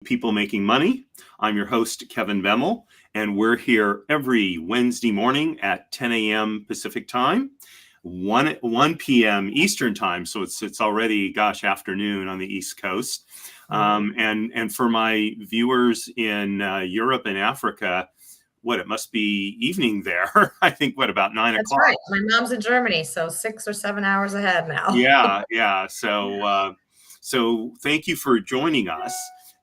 People Making Money. I'm your host, Kevin Bemmel, and we're here every Wednesday morning at 10 a.m. Pacific time, 1 p.m. Eastern time. So it's already, afternoon on the East Coast. And for my viewers in Europe and Africa, it must be evening there. I think, about 9 That's o'clock? Right. My mom's in Germany, so 6 or 7 hours ahead now. Yeah. So thank you for joining us.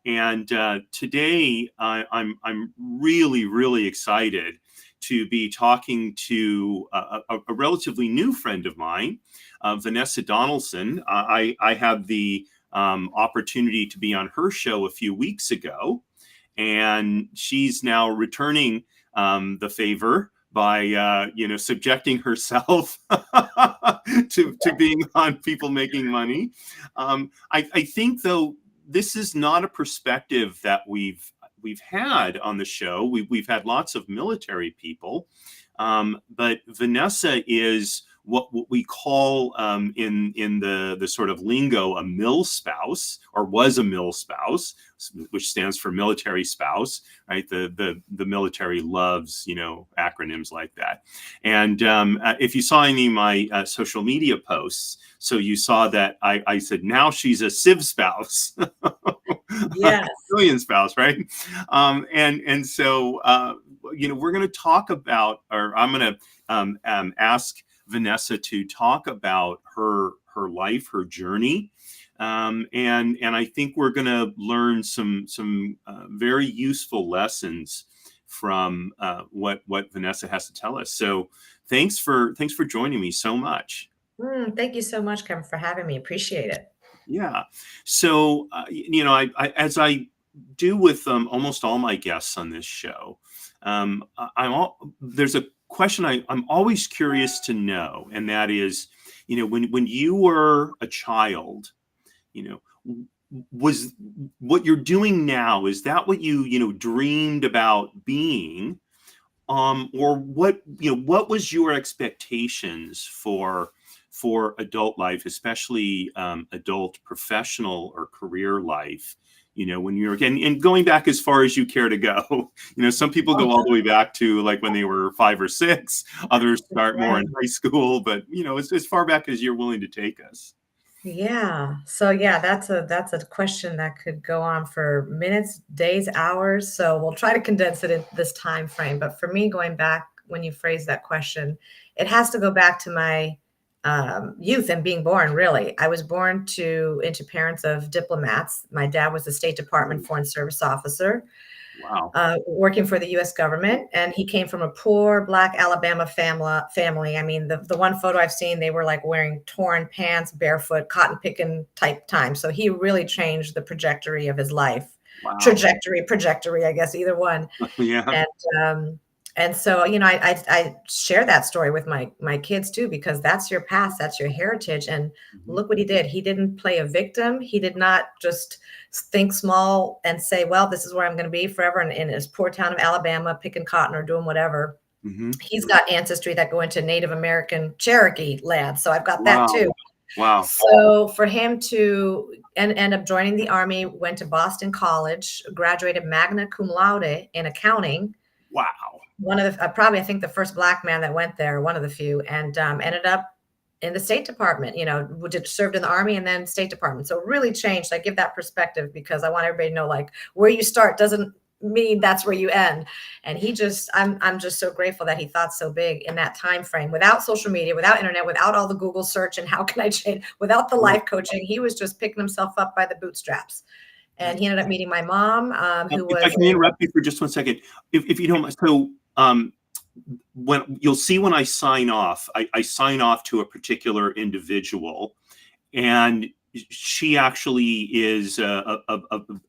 And today I'm really excited to be talking to a relatively new friend of mine, Vanessa Donaldson. I had the opportunity to be on her show a few weeks ago, and she's now returning the favor by subjecting herself to being on People Making Money. I think, though, this is not a perspective that we've had on the show. We've had lots of military people, but Vanessa is what we call in the sort of lingo a mil spouse, or was a mil spouse, which stands for military spouse, right? The military loves acronyms like that. And if you saw any of my social media posts, so you saw that I said now she's a civ spouse. Yes. Civilian spouse, right? So we're going to talk about, or I'm going to ask Vanessa to talk about her life, her journey, and I think we're going to learn some very useful lessons from what Vanessa has to tell us. So thanks for joining me so much. Thank you so much, Kevin, for having me. Appreciate it. Yeah. So I as I do with almost all my guests on this show, there's a question I'm always curious to know, and that is, when you were a child, was what you're doing now, is that what you dreamed about being, or what was your expectations for adult life, especially adult professional or career life, when you're, and going back as far as you care to go. Some people go all the way back to like when they were 5 or 6, others start more in high school, but as far back as you're willing to take us. Yeah. So that's a question that could go on for minutes, days, hours. So we'll try to condense it in this time frame. But for me, going back, when you phrase that question, it has to go back to my youth and being born. Really, I was born into parents of diplomats. My dad was a State Department Foreign Service officer. Wow. Working for the U.S. government, and he came from a poor Black Alabama family. I mean, the one photo I've seen, they were like wearing torn pants, barefoot, cotton picking type time. So he really changed the trajectory of his life. Wow. Trajectory, I guess, either one. Yeah. And so, I share that story with my kids too, because that's your past, that's your heritage. And look what he did. He didn't play a victim. He did not just think small and say, well, this is where I'm going to be forever in his poor town of Alabama, picking cotton or doing whatever. He's got ancestry that go into Native American Cherokee land. So I've got that too. Wow. So for him to end up joining the Army, went to Boston College, graduated magna cum laude in accounting. Wow. One of the probably, I think, the first Black man that went there, one of the few, and ended up in the State Department. Served in the Army and then State Department. So really changed. I give that perspective because I want everybody to know, like, where you start doesn't mean that's where you end. And I'm just so grateful that he thought so big in that time frame, without social media, without internet, without all the Google search and how can I change, without the life coaching. He was just picking himself up by the bootstraps. And he ended up meeting my mom, who was. If I can interrupt you for just 1 second, if you don't mind. So when you'll see when I sign off, I sign off to a particular individual, and she actually is a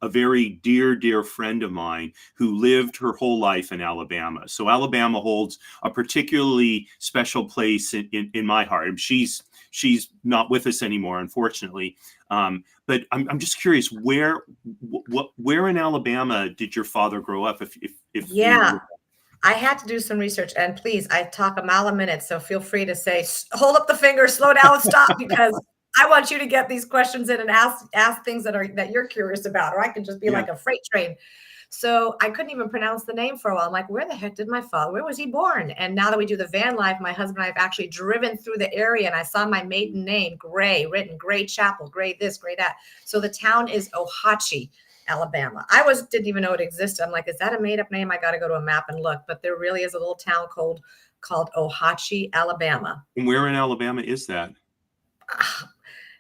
very dear friend of mine who lived her whole life in Alabama. So Alabama holds a particularly special place in my heart. She's not with us anymore, unfortunately. But I'm just curious, where in Alabama did your father grow up? If yeah. I had to do some research, and please, I talk a mile a minute, so feel free to say, hold up the finger, slow down, stop, because I want you to get these questions in and ask things that you're curious about, or I can just be Yeah. like a freight train. So I couldn't even pronounce the name for a while. I'm like, where the heck did my father, where was he born? And now that we do the van life, my husband and I have actually driven through the area and I saw my maiden name, Gray, written Gray Chapel, Gray this, Gray that. So the town is Ohatchee, Alabama. Didn't even know it existed. I'm like, is that a made up name? I got to go to a map and look, but there really is a little town called Ohatchee, Alabama. And where in Alabama is that?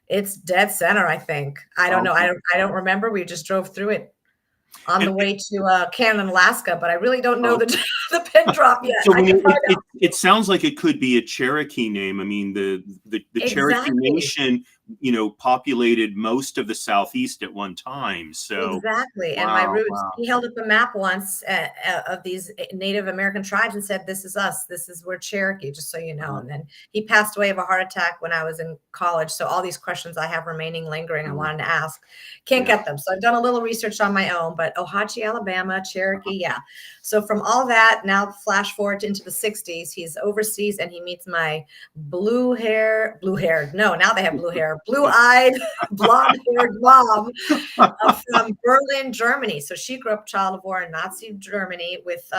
It's dead center, I think. I don't know. Okay. I don't remember. We just drove through it on the And, way to Canada and Alaska, but I really don't know oh, the pin drop yet. so I can find out. it sounds like it could be a Cherokee name. I mean, the Cherokee Exactly. Nation, populated most of the Southeast at one time. So, Exactly. And my roots, wow. he held up a map once of these Native American tribes and said, this is us. We're Cherokee, just so you know. Uh-huh. And then he passed away of a heart attack when I was in college. So all these questions I have remaining lingering, I wanted to ask, can't Yeah. get them. So I've done a little research on my own, but Ohatchee, Alabama, Cherokee. Yeah. So from all that, now flash forward into the 60s, he's overseas and he meets my blue-haired, no, now they have blue hair, blue-eyed, blonde-haired mom from Berlin, Germany. So she grew up child of war in Nazi Germany with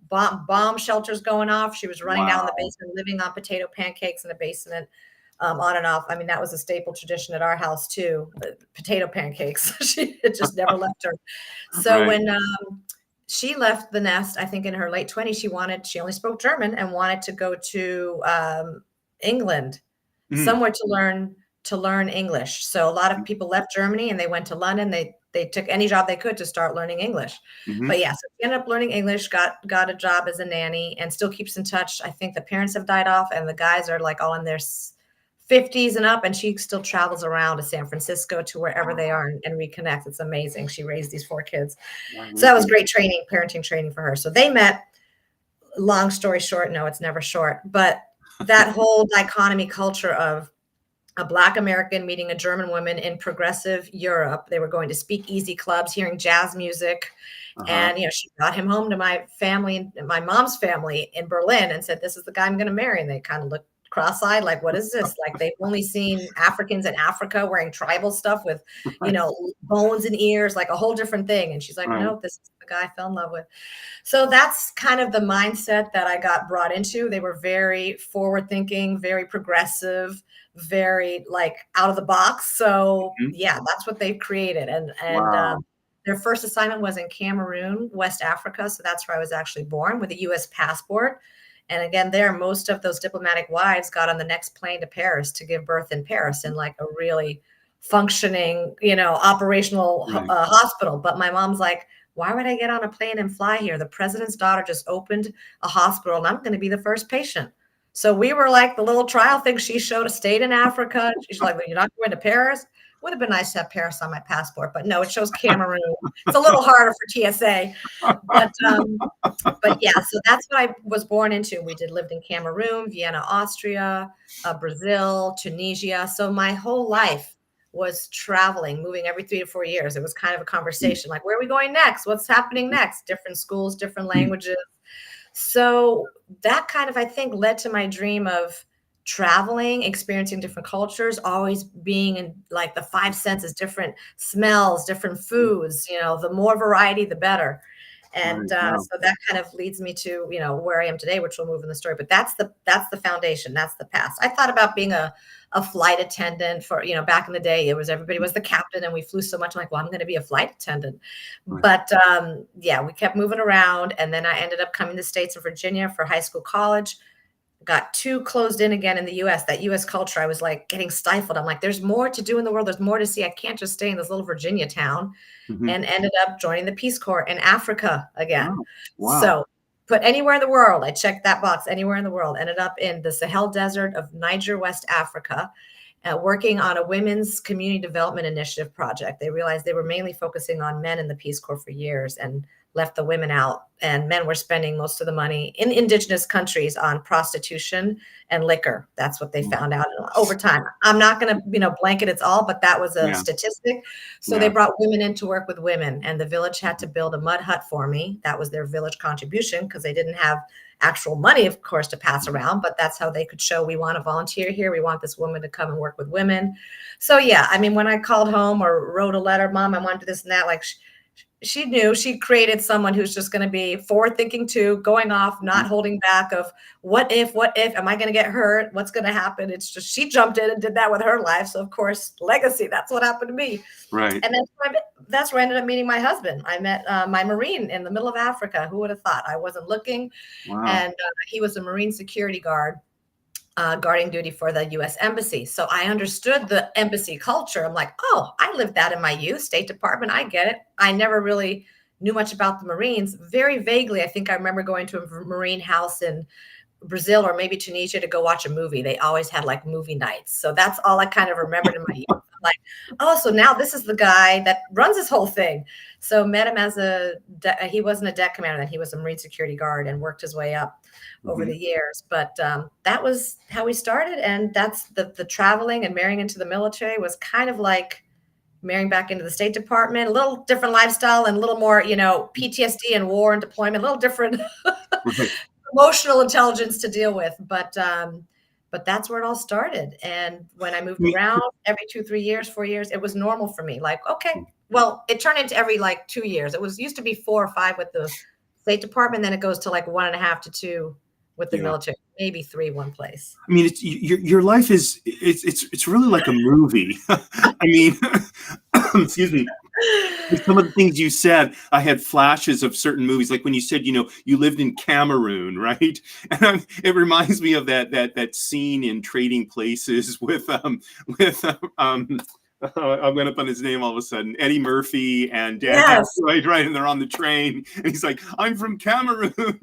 bomb shelters going off. She was running down in the basement, living on potato pancakes in the basement, on and off. I mean, that was a staple tradition at our house too, potato pancakes. It just never left her. So Right. when she left the nest, I think in her late 20s, she only spoke German and wanted to go to England, somewhere to learn English. So a lot of people left Germany and they went to London. They took any job they could to start learning English. Mm-hmm. But yeah, so she ended up learning English, got a job as a nanny, and still keeps in touch. I think the parents have died off and the guys are like all in their 50s and up, and she still travels around to San Francisco, to wherever they are, and reconnects. It's amazing. She raised these 4 kids. So that was great parenting training for her. So they met. Long story short, no, it's never short, but that whole dichotomy culture of a Black American meeting a German woman in progressive Europe. They were going to speakeasy clubs, hearing jazz music. And, she brought him home to my family, my mom's family in Berlin, and said, this is the guy I'm going to marry. And they kind of looked cross-eyed, like, what is this? Like, they've only seen Africans in Africa wearing tribal stuff with, bones and ears, like a whole different thing. And she's like, no, this is the guy I fell in love with. So that's kind of the mindset that I got brought into. They were very forward-thinking, very progressive, very like out of the box. So yeah, that's what they've created. And their first assignment was in Cameroon, West Africa. So that's where I was actually born, with a U.S. passport. And again, most of those diplomatic wives got on the next plane to Paris to give birth in Paris in like a really functioning, operational hospital. But my mom's like, why would I get on a plane and fly here? The president's daughter just opened a hospital and I'm going to be the first patient. So we were like the little trial thing. She stayed in Africa. She's like, well, you're not going to Paris? Would have been nice to have Paris on my passport, but no, it shows Cameroon. It's a little harder for TSA, but yeah, so that's what I was born into. We lived in Cameroon, Vienna, Austria, Brazil, Tunisia. So my whole life was traveling, moving every 3 to 4 years. It was kind of a conversation, like, where are we going next? What's happening next? Different schools, different languages. So that kind of, I think, led to my dream of traveling, experiencing different cultures, always being in like the 5 senses, different smells, different foods, the more variety, the better. And so that kind of leads me to, where I am today, which we'll move in the story, but that's the foundation. That's the past. I thought about being a flight attendant for, back in the day, everybody was the captain and we flew so much. I'm like, well, I'm going to be a flight attendant. But yeah, we kept moving around. And then I ended up coming to the States of Virginia for high school, college. Got too closed in again in the US, that US culture. I was like getting stifled. I'm like, there's more to do in the world. There's more to see. I can't just stay in this little Virginia town. And ended up joining the Peace Corps in Africa again. Wow. So put anywhere in the world. I checked that box, anywhere in the world. Ended up in the Sahel Desert of Niger, West Africa, working on a women's community development initiative project. They realized they were mainly focusing on men in the Peace Corps for years and left the women out, and men were spending most of the money in indigenous countries on prostitution and liquor. That's what they found out over time. I'm not going to, blanket it's all, but that was a Yeah. statistic. So they Yeah. brought women in to work with women, and the village had to build a mud hut for me. That was their village contribution because they didn't have actual money, of course, to pass around, but that's how they could show we want to volunteer here. We want this woman to come and work with women. So yeah, I mean, when I called home or wrote a letter, Mom, I want to do this and that, like she knew she created someone who's just going to be forward thinking too, going off, not holding back of what if, am I going to get hurt? What's going to happen? It's just, she jumped in and did that with her life. So of course, legacy, that's what happened to me. Right. And that's where I ended up meeting my husband. I met my Marine in the middle of Africa. Who would have thought? I wasn't looking. Wow. And he was a Marine security guard. Guarding duty for the U.S. Embassy. So I understood the embassy culture. I'm like, oh, I lived that in my youth, State Department. I get it. I never really knew much about the Marines. Very vaguely, I think I remember going to a Marine house in Brazil or maybe Tunisia to go watch a movie. They always had like movie nights. So that's all I kind of remembered in my youth. I'm like, oh, so now this is the guy that runs this whole thing. So met him as he wasn't a deck commander then. He was a Marine security guard and worked his way up over the years. But that was how we started. And that's the traveling and marrying into the military was kind of like marrying back into the State Department, a little different lifestyle and a little more, PTSD and war and deployment, a little different emotional intelligence to deal with. But that's where it all started. And when I moved around every 2, 3 years, 4 years, it was normal for me. Like, okay, well, it turned into every like 2 years. It used to be 4 or 5 with the State Department. Then it goes to like 1.5 to 2 with the military, maybe 3 one place. I mean, your life is it's really like a movie. I mean, excuse me. Some of the things you said, I had flashes of certain movies, like when you said, you lived in Cameroon, right? And it reminds me of that scene in Trading Places with I'm going to put his name all of a sudden, Eddie Murphy and Dan Aykroyd, right? And they're on the train, and he's like, "I'm from Cameroon,"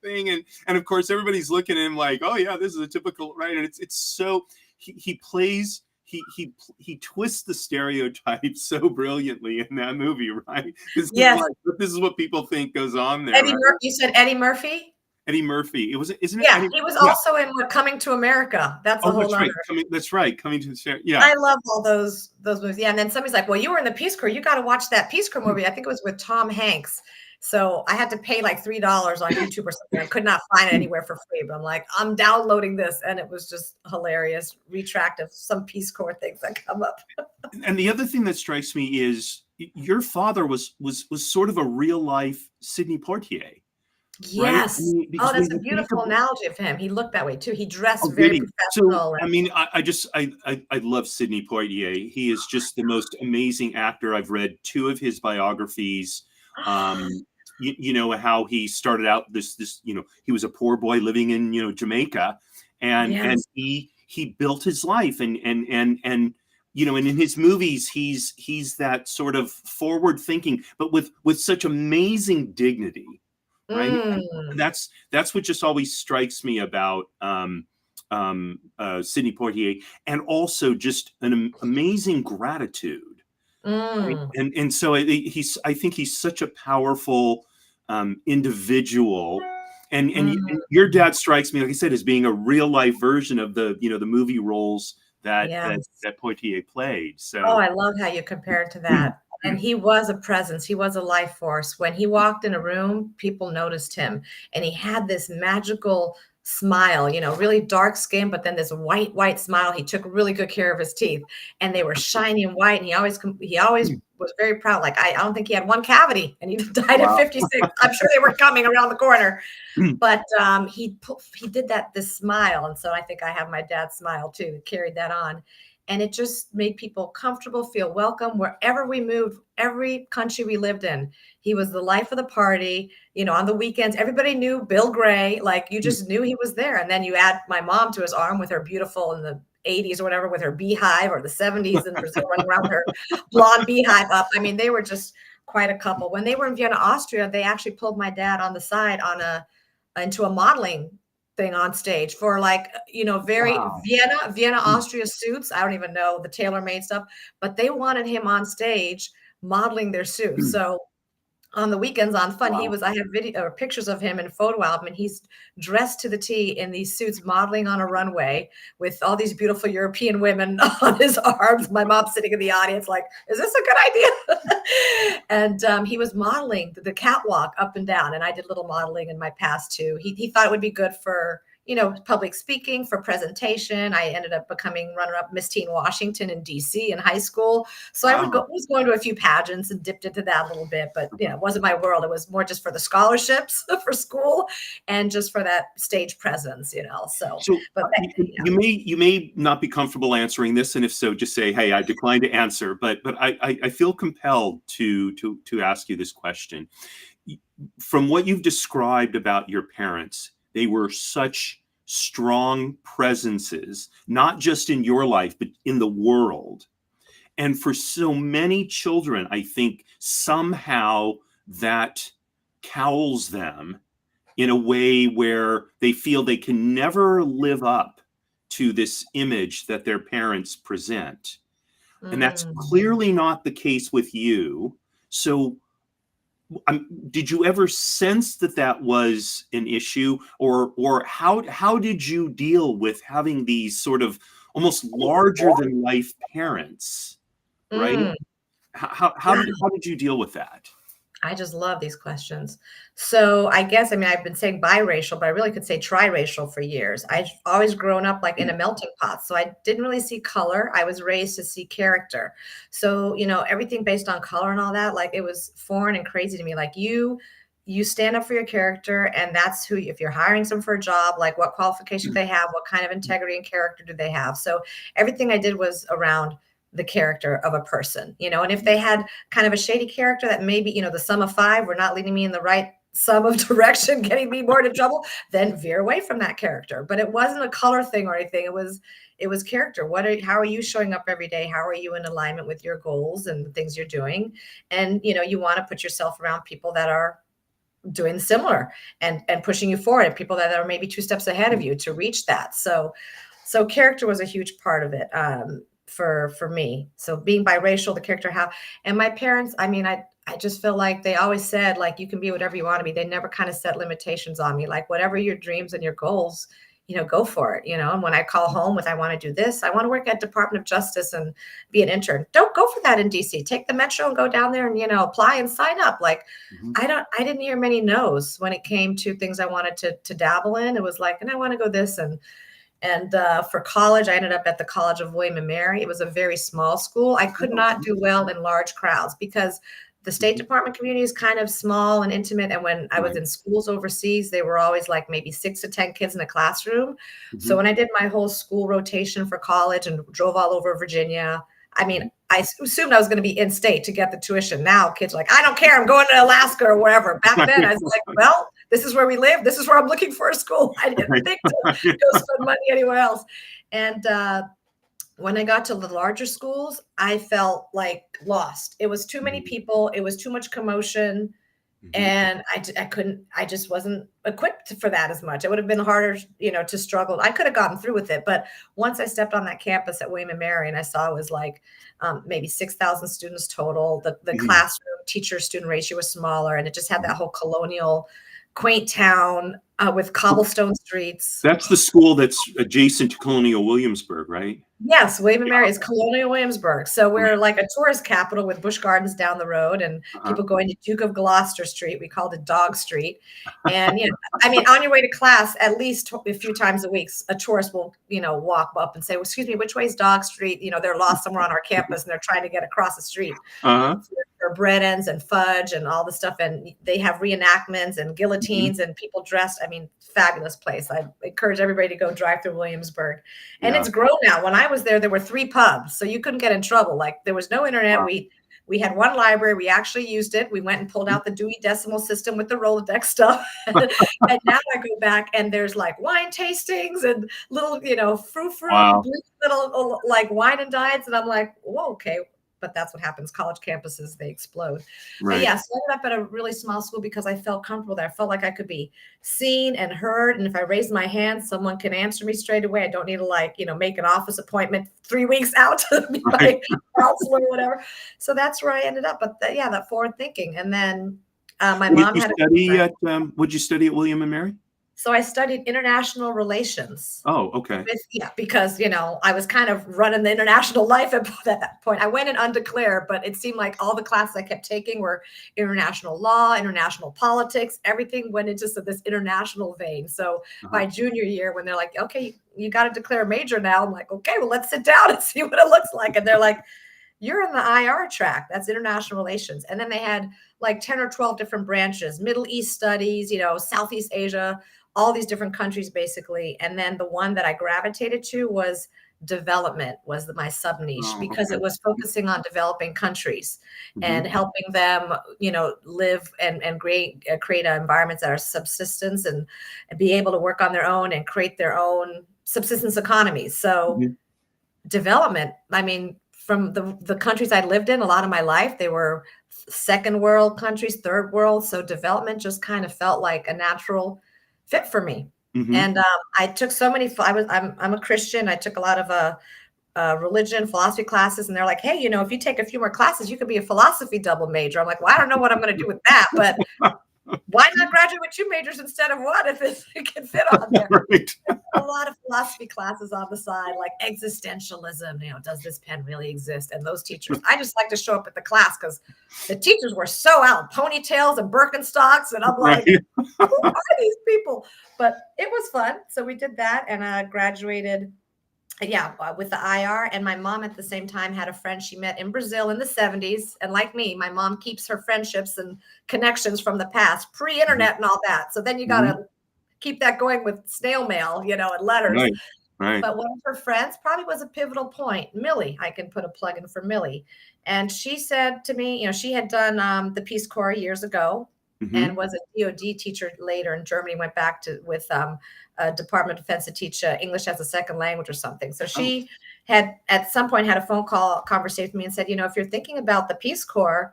thing, and of course everybody's looking at him like, "Oh yeah, this is a typical," right? And it's so he plays. He twists the stereotypes so brilliantly in that movie, right? Yes. Like, this is what people think goes on there. Eddie Murphy, you said Eddie Murphy? Eddie Murphy. Isn't it? Yeah, he was also in Coming to America. That's a whole other. That's right. Coming to the Yeah. I love all those movies. Yeah, and then somebody's like, "Well, you were in the Peace Corps. You got to watch that Peace Corps movie." I think it was with Tom Hanks. So I had to pay like $3 on YouTube or something. I could not find it anywhere for free, but I'm like, I'm downloading this, and it was just hilarious. Retract of some Peace Corps things that come up. And the other thing that strikes me is your father was sort of a real life Sidney Poitier. Yes. Right? I mean, that's a beautiful analogy of him. He looked that way too. He dressed very professional. So, I mean, I love Sidney Poitier. He is just the most amazing actor. I've read 2 of his biographies. You know how he started out this he was a poor boy living in Jamaica, and he built his life and and in his movies he's that sort of forward thinking, but with such amazing dignity. Right. And that's what just always strikes me about Sidney Poitier, and also just an amazing gratitude. Right? And so I think he's such a powerful individual. And your dad strikes me, like I said, as being a real life version of the the movie roles that Poitier played. So I love how you compare it to that. And he was a presence. He was a life force. When he walked in a room, people noticed him. And he had this magical smile, really dark skin, but then this white smile. He took really good care of his teeth, and they were shiny and white. And he always was very proud. Like, I don't think he had one cavity, and he died at 56. I'm sure they were coming around the corner. But he did this smile. And so I think I have my dad's smile too, carried that on. And it just made people comfortable, feel welcome wherever we moved, every country we lived in. He was the life of the party. On the weekends, everybody knew Bill Gray. Like, you just knew he was there. And then you add my mom to his arm with her beautiful in the 80s or whatever, with her beehive, or the 70s in Brazil, running around with her blonde beehive up. I mean, they were just quite a couple. When they were in Vienna, Austria, they actually pulled my dad on the side into a modeling thing on stage for very Vienna, Austria suits. I don't even know the tailor-made stuff, but they wanted him on stage modeling their suits. So on the weekends on fun, Wow. I have video or pictures of him in photo album, and he's dressed to the T in these suits, modeling on a runway with all these beautiful European women on his arms. My mom's sitting in the audience, like, "Is this a good idea?" And he was modeling the catwalk up and down, and I did little modeling in my past too. He thought it would be good for public speaking, for presentation. I ended up becoming runner-up Miss Teen Washington in DC in high school. So Wow. was going to a few pageants and dipped into that a little bit, but it wasn't my world. It was more just for the scholarships for school and just for that stage presence. So, So but you may not be comfortable answering this, and if so, just say, "Hey, I decline to answer." But I feel compelled to ask you this question. From what you've described about your parents, they were such strong presences, not just in your life, but in the world. And for so many children, I think somehow that cowls them in a way where they feel they can never live up to this image that their parents present. And that's mm, clearly not the case with you. So, did you ever sense that that was an issue, or how did you deal with having these sort of almost larger than life parents, right? mm. How did you deal with that? I just love these questions. So I guess, I mean, I've been saying biracial, but I really could say triracial for years. I've always grown up like in a melting pot. So I didn't really see color. I was raised to see character. So, everything based on color and all that, like it was foreign and crazy to me. Like you stand up for your character, and that's who, if you're hiring someone for a job, like what qualifications they have, what kind of integrity and character do they have. So everything I did was around the character of a person, and if they had kind of a shady character that maybe, the sum of five were not leading me in the right sum of direction, getting me more into trouble, then veer away from that character. But it wasn't a color thing or anything. It was character. How are you showing up every day? How are you in alignment with your goals and the things you're doing? And you want to put yourself around people that are doing similar and pushing you forward, and people that are maybe two steps ahead of you to reach that. So character was a huge part of it. For me. So being biracial, the character how, and my parents, I mean, I just feel like they always said, like, you can be whatever you want to be. They never kind of set limitations on me. Like, whatever your dreams and your goals, go for it. And when I call home with, I want to do this, I want to work at Department of Justice and be an intern. Don't go for that in DC. Take the metro and go down there and, apply and sign up. Like, Mhm. I didn't hear many no's when it came to things I wanted to dabble in. It was like, and I want to go this. And for college, I ended up at the College of William and Mary. It was a very small school. I could Oh, not do well in large crowds because the State mhm. Department community is kind of small and intimate. And when I was Right. in schools overseas, they were always like maybe 6 to 10 kids in a classroom. So Mhm. when I did my whole school rotation for college and drove all over Virginia, I mean, Mhm. I assumed I was going to be in state to get the tuition. Now kids are like, I don't care, I'm going to Alaska or wherever. Back then, I was like, well, this is where we live. This is where I'm looking for a school. I didn't Right. think to go spend money anywhere else. And when I got to the larger schools, I felt like lost. It was too many Mhm. people. It was too much commotion. Mhm. And I couldn't, I just wasn't equipped for that as much. It would have been harder, to struggle. I could have gotten through with it. But once I stepped on that campus at William and Mary and I saw it was like maybe 6,000 students total, the Mhm. classroom teacher student ratio was smaller, and it just had Mhm. that whole colonial, quaint town with cobblestone streets. That's the school that's adjacent to Colonial Williamsburg, right? Yes, William and Yeah. Mary is Colonial Williamsburg. So Right. we're like a tourist capital with Busch Gardens down the road and Uh-huh. people going to Duke of Gloucester Street. We called it Dog Street. And, I mean, on your way to class, at least a few times a week, a tourist will, walk up and say, well, excuse me, which way is Dog Street? They're lost somewhere on our campus and they're trying to get across the street Uh-huh. for bread ends and fudge and all the stuff. And they have reenactments and Mhm. guillotines and people dressed. I mean, fabulous place. I encourage everybody to go drive through Williamsburg. And Yeah. it's grown now. When I was there were 3 pubs, so you couldn't get in trouble. Like, there was no internet. Wow. We had one library. We actually used it. We went and pulled Mhm. out the Dewey Decimal System with the Rolodex stuff. And now I go back and there's like wine tastings and little, frou-frou, Wow. little like wine and dines. And I'm like, whoa, okay. But that's what happens. College campuses, they explode. But Right. yeah, so I ended up at a really small school because I felt comfortable there. I felt like I could be seen and heard. And if I raise my hand, someone can answer me straight away. I don't need to make an office appointment 3 weeks out to be Right. my counselor or whatever. So that's where I ended up. But yeah, that forward thinking. And then My What did mom you had a study friend. at, what did you study at William and Mary? So I studied international relations. Oh, okay. Yeah, because I was kind of running the international life at that point. I went in undeclared, but it seemed like all the classes I kept taking were international law, international politics. Everything went into this international vein. So Uh-huh. by junior year, when they're like, "Okay, you got to declare a major now," I'm like, "Okay, well, let's sit down and see what it looks like." And they're like, "You're in the IR track. That's international relations." And then they had like 10 or 12 different branches: Middle East studies, Southeast Asia, all these different countries basically. And then the one that I gravitated to was development, was my sub niche, Oh, because okay. it was focusing on developing countries Mhm. and helping them, live and create environments that are subsistence, and be able to work on their own and create their own subsistence economies. So Mhm. development, I mean, from the countries I lived in a lot of my life, they were second world countries, third world. So development just kind of felt like a natural fit for me. Mhm. And I took so many. I'm a Christian. I took a lot of religion, philosophy classes, and they're like, "Hey, if you take a few more classes, you could be a philosophy double major." I'm like, "Well, I don't know what I'm going to do with that, but why not graduate with two majors instead of one if it can fit on there?" Right. A lot of philosophy classes on the side, like existentialism. Does this pen really exist? And those teachers, I just like to show up at the class because the teachers were so out, ponytails and Birkenstocks, and I'm Right. like, who are these people? But it was fun. So we did that, and I graduated. Yeah, with the IR. And my mom at the same time had a friend she met in Brazil in the 70s. And like me, my mom keeps her friendships and connections from the past, Mhm. pre-internet and all that. So then you got Mhm. to keep that going with snail mail, and letters. Right. Right. But one of her friends probably was a pivotal point. Millie, I can put a plug in for Millie. And she said to me, she had done the Peace Corps years ago Mhm. and was a DOD teacher later in Germany, went back to with a Department of Defense to teach English as a second language or something. So Oh. she had at some point had a phone call conversation with me and said, if you're thinking about the Peace Corps,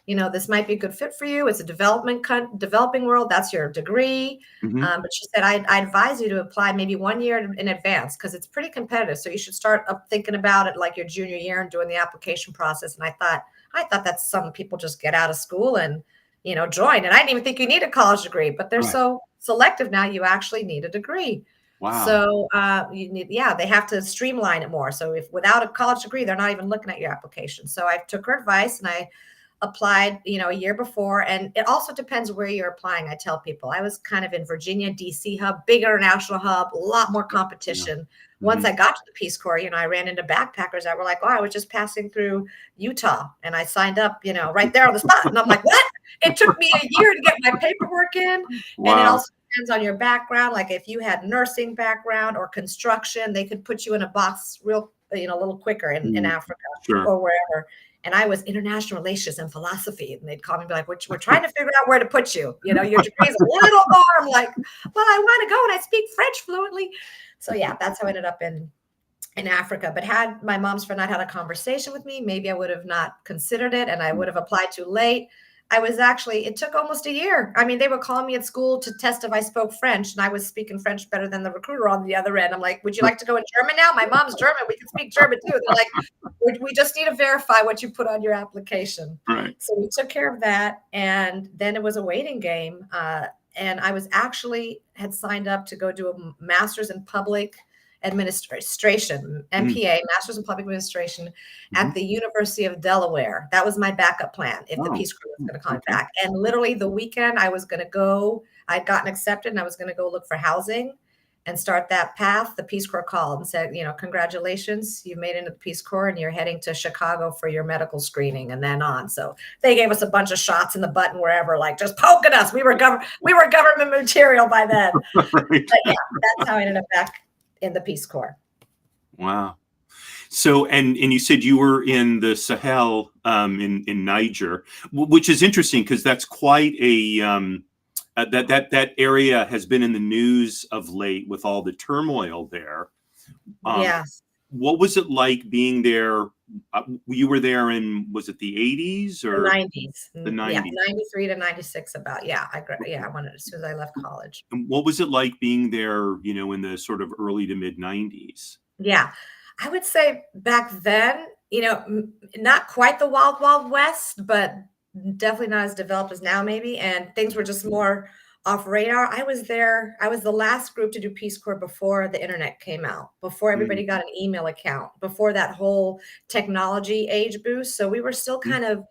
this might be a good fit for you. It's a developing world. That's your degree. Mhm. But she said, I advise you to apply maybe 1 year in advance because it's pretty competitive. So you should start up thinking about it like your junior year and doing the application process. And I thought that's some people just get out of school and, join. And I didn't even think you need a college degree, but they're Right. so selective now. You actually need a degree. Wow. So they have to streamline it more. So if without a college degree, they're not even looking at your application. So I took her advice and I applied, a year before. And it also depends where you're applying. I tell people I was kind of in Virginia, DC hub, big international hub, a lot more Yeah. competition. Once Mhm. I got to the Peace Corps, I ran into backpackers that were like, "Oh, I was just passing through Utah and I signed up, right there on the spot." And I'm like, "What?" It took me a year to get my paperwork in. And it Wow. also depends on your background. Like if you had nursing background or construction, they could put you in a box real, a little quicker in Mm. Africa Sure. or wherever. And I was international relations and philosophy. And they'd call me and be like, we're trying to figure out where to put you. Your degree is a little more. I'm like, well, I want to go and I speak French fluently. So yeah, that's how I ended up in Africa. But had my mom's friend not had a conversation with me, maybe I would have not considered it and I Mm. would have applied too late. It took almost a year. I mean, they would call me at school to test if I spoke French, and I was speaking French better than the recruiter on the other end. I'm like, would you like to go in German now? My mom's German. We can speak German too. They're like, we just need to verify what you put on your application. Right. So we took care of that. And then it was a waiting game. And I was actually had signed up to go do a master's in public administration, Mm. MPA, Master's in Public Administration, Mhm. at the University of Delaware. That was my backup plan if the Oh. Peace Corps was Mm. going to call me Okay. back. And literally the weekend I was going to go, I'd gotten accepted and I was going to go look for housing and start that path. The Peace Corps called and said, congratulations, you've made it into the Peace Corps and you're heading to Chicago for your medical screening and then on. So they gave us a bunch of shots in the butt and wherever, like just poking us. We were government material by then. Right. But yeah, that's how I ended up back in the Peace Corps. Wow. So, and you said you were in the Sahel, in Niger, which is interesting because that's quite a, that area has been in the news of late with all the turmoil there. Um, Yes. what was it like being there? You were there in, was it the 80s The or 90s. the Yeah, 90s? 93 to 96 about. Yeah, I wanted as soon as I left college. And what was it like being there, in the sort of early to mid 90s? Yeah. I would say back then, not quite the wild, wild west, but definitely not as developed as now, maybe, and things were just more off radar. I was there. I was the last group to do Peace Corps before the internet came out, before Mm, everybody got an email account, before that whole technology age boost. So we were still mm, kind of,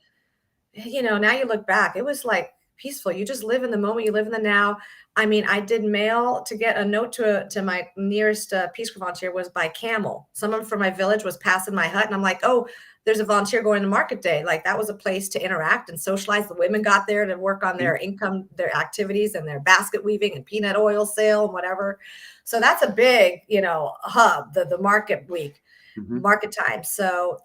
now you look back, it was like peaceful. You just live in the moment, you live in the now. I mean, I did mail to get a note to my nearest Peace Corps volunteer was by camel. Someone from my village was passing my hut, and I'm like, oh, there's a volunteer going to market day. Like that was a place to interact and socialize. The women got there to work on mm, their income, their activities, and their basket weaving and peanut oil sale and whatever. So that's a big, hub, the market week, mhm, market time. So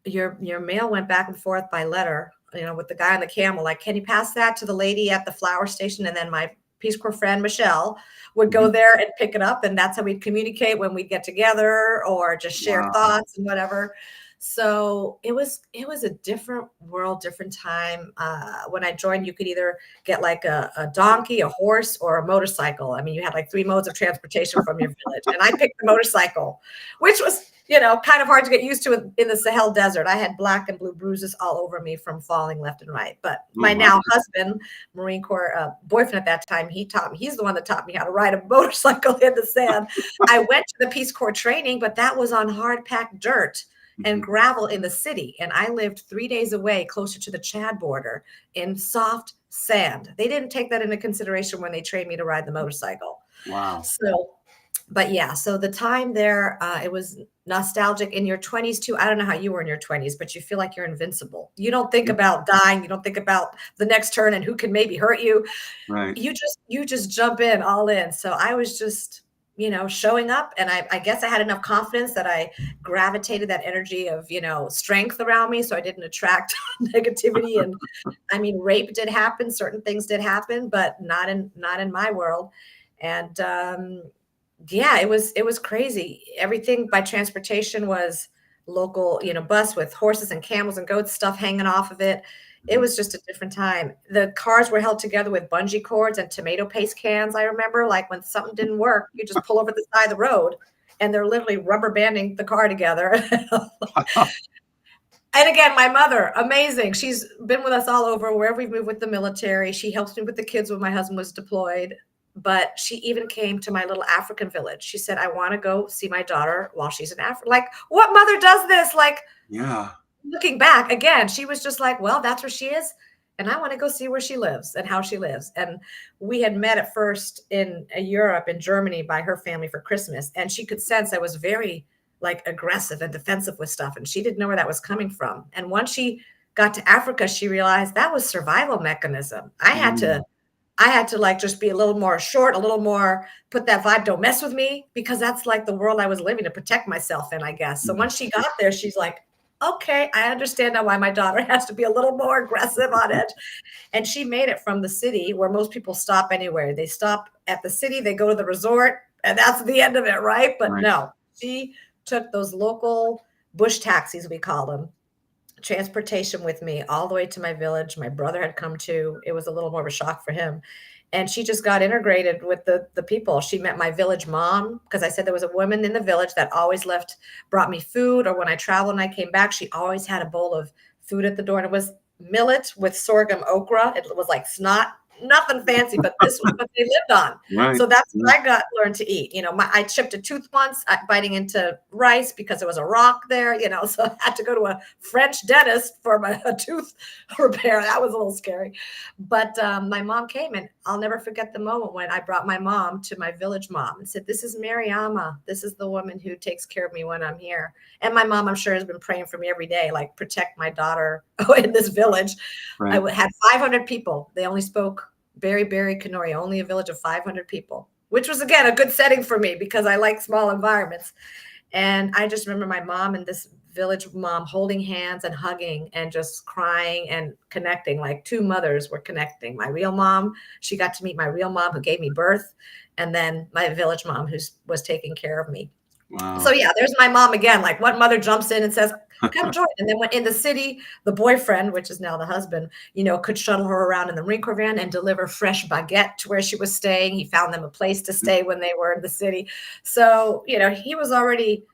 your mail went back and forth by letter, with the guy on the camel, like, can you pass that to the lady at the flower station? And then my Peace Corps friend Michelle would go mhm. there and pick it up, and that's how we'd communicate when we'd get together or just share Wow. thoughts and whatever. So it was a different world, different time. When I joined, you could either get like a donkey, a horse, or a motorcycle. I mean, you had like three modes of transportation from your village, and I picked the motorcycle, which was kind of hard to get used to in the Sahel Desert. I had black and blue bruises all over me from falling left and right. But Oh, my my. now husband, Marine Corps boyfriend at that time, he's the one that taught me how to ride a motorcycle in the sand. I went to the Peace Corps training, but that was on hard packed dirt and Mhm. gravel in the city. And I lived 3 days away, closer to the Chad border, in soft sand. They didn't take that into consideration when they trained me to ride the motorcycle. Wow. So, but yeah, so the time there, it was nostalgic. In your 20s too. I don't know how you were in your 20s, but you feel like you're invincible. You don't think Mm, about dying. You don't think about the next turn and who can maybe hurt you. right. You just jump in all in. So I was just, showing up, and I guess I had enough confidence that I gravitated that energy of, strength around me, so I didn't attract negativity. And I mean, rape did happen, certain things did happen, but not in my world. And yeah, it was crazy. Everything by transportation was local, bus with horses and camels and goats, stuff hanging off of it. It Mhm. was just a different time. The cars were held together with bungee cords and tomato paste cans. I remember, like, when something didn't work, you just pull over the side of the road, and they're literally rubber banding the car together. And again, my mother, amazing. She's been with us all over wherever we've moved with the military. She helps me with the kids when my husband was deployed. But she even came to my little African village. She said, I want to go see my daughter while she's in Africa. Like, what mother does this? Like, Yeah. looking back again, she was just like, well, that's where she is. And I want to go see where she lives and how she lives. And we had met at first in Europe, in Germany, by her family for Christmas. And she could sense I was very like aggressive and defensive with stuff. And she didn't know where that was coming from. And once she got to Africa, she realized that was survival mechanism. I had to Mm, I had to like just be a little more short, a little more put that vibe, don't mess with me, because that's like the world I was living to protect myself in, I guess. So mhm. once she got there, she's like, okay, I understand now why my daughter has to be a little more aggressive on it. And she made it from the city where most people stop anywhere. They stop at the city, they go to the resort, and that's the end of it, right? But Right. no, she took those local bush taxis, we call them, transportation with me all the way to my village. My brother had come too. It was a little more of a shock for him. And she just got integrated with the people. She met my village mom, because I said there was a woman in the village that always brought me food. Or when I traveled and I came back, she always had a bowl of food at the door. And it was millet with sorghum okra. It was like snot, nothing fancy, but this was what they lived on. Right. So that's Yeah. what I got learned to eat. I chipped a tooth once biting into rice because there was a rock there. So I had to go to a French dentist for a tooth repair. That was a little scary. But my mom came, and I'll never forget the moment when I brought my mom to my village mom and said, this is Mariama. This is the woman who takes care of me when I'm here. And my mom, I'm sure, has been praying for me every day, like, protect my daughter in this village. I Right. had 500 people. They only spoke Berry Kenori, only a village of 500 people, which was, again, a good setting for me because I like small environments. And I just remember my mom and this village mom holding hands and hugging and just crying and connecting, like two mothers were connecting. My real mom, she got to meet my real mom who gave me birth, and then my village mom who was taking care of me. So Wow. yeah, there's my mom again. Like, what mother jumps in and says, "Come join?" And then when in the city, the boyfriend, which is now the husband, could shuttle her around in the Marine Corps van and deliver fresh baguette to where she was staying. He found them a place to stay when they were in the city. So he was already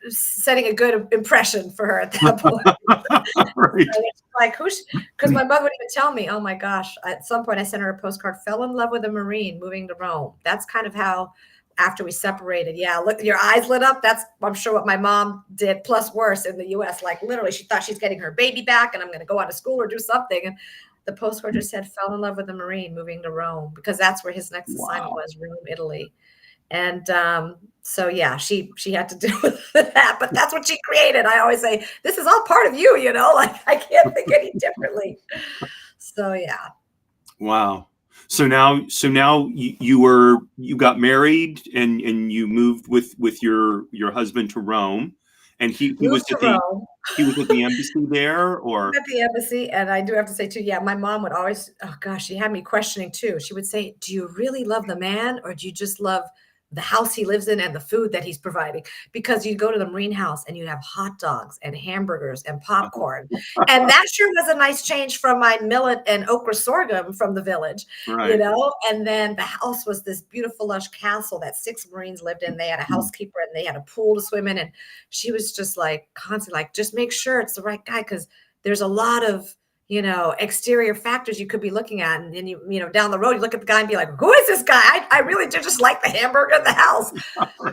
setting a good impression for her at that point. Right. Like because my mother would even tell me, oh my gosh, at some point I sent her a postcard, fell in love with a Marine moving to Rome. That's kind of how, after we separated, yeah, look, your eyes lit up. That's, I'm sure, what my mom did, plus worse in the US. Like literally, she thought she's getting her baby back and I'm going to go out to school or do something. And the postcard just said, fell in love with a Marine moving to Rome, because that's where his next assignment was, Rome, Italy. And so yeah, she had to deal with that, but that's what she created. I always say, this is all part of you, like I can't think any differently. So yeah. Wow. So now you got married and you moved with your husband to Rome, and he was Moved to at the Rome. he was at the embassy there, or At the embassy. And I do have to say too, yeah, my mom would always, oh gosh, she had me questioning too. She would say, do you really love the man, or do you just love the house he lives in and the food that he's providing? Because you go to the Marine house and you have hot dogs and hamburgers and popcorn. And that sure was a nice change from my millet and okra sorghum from the village, right? And then the house was this beautiful, lush castle that 6 Marines lived in. They had a housekeeper and they had a pool to swim in. And she was just like constantly like, just make sure it's the right guy, because there's a lot of exterior factors you could be looking at, and then you down the road you look at the guy and be like, who is this guy? I really do just like the hamburger in the house.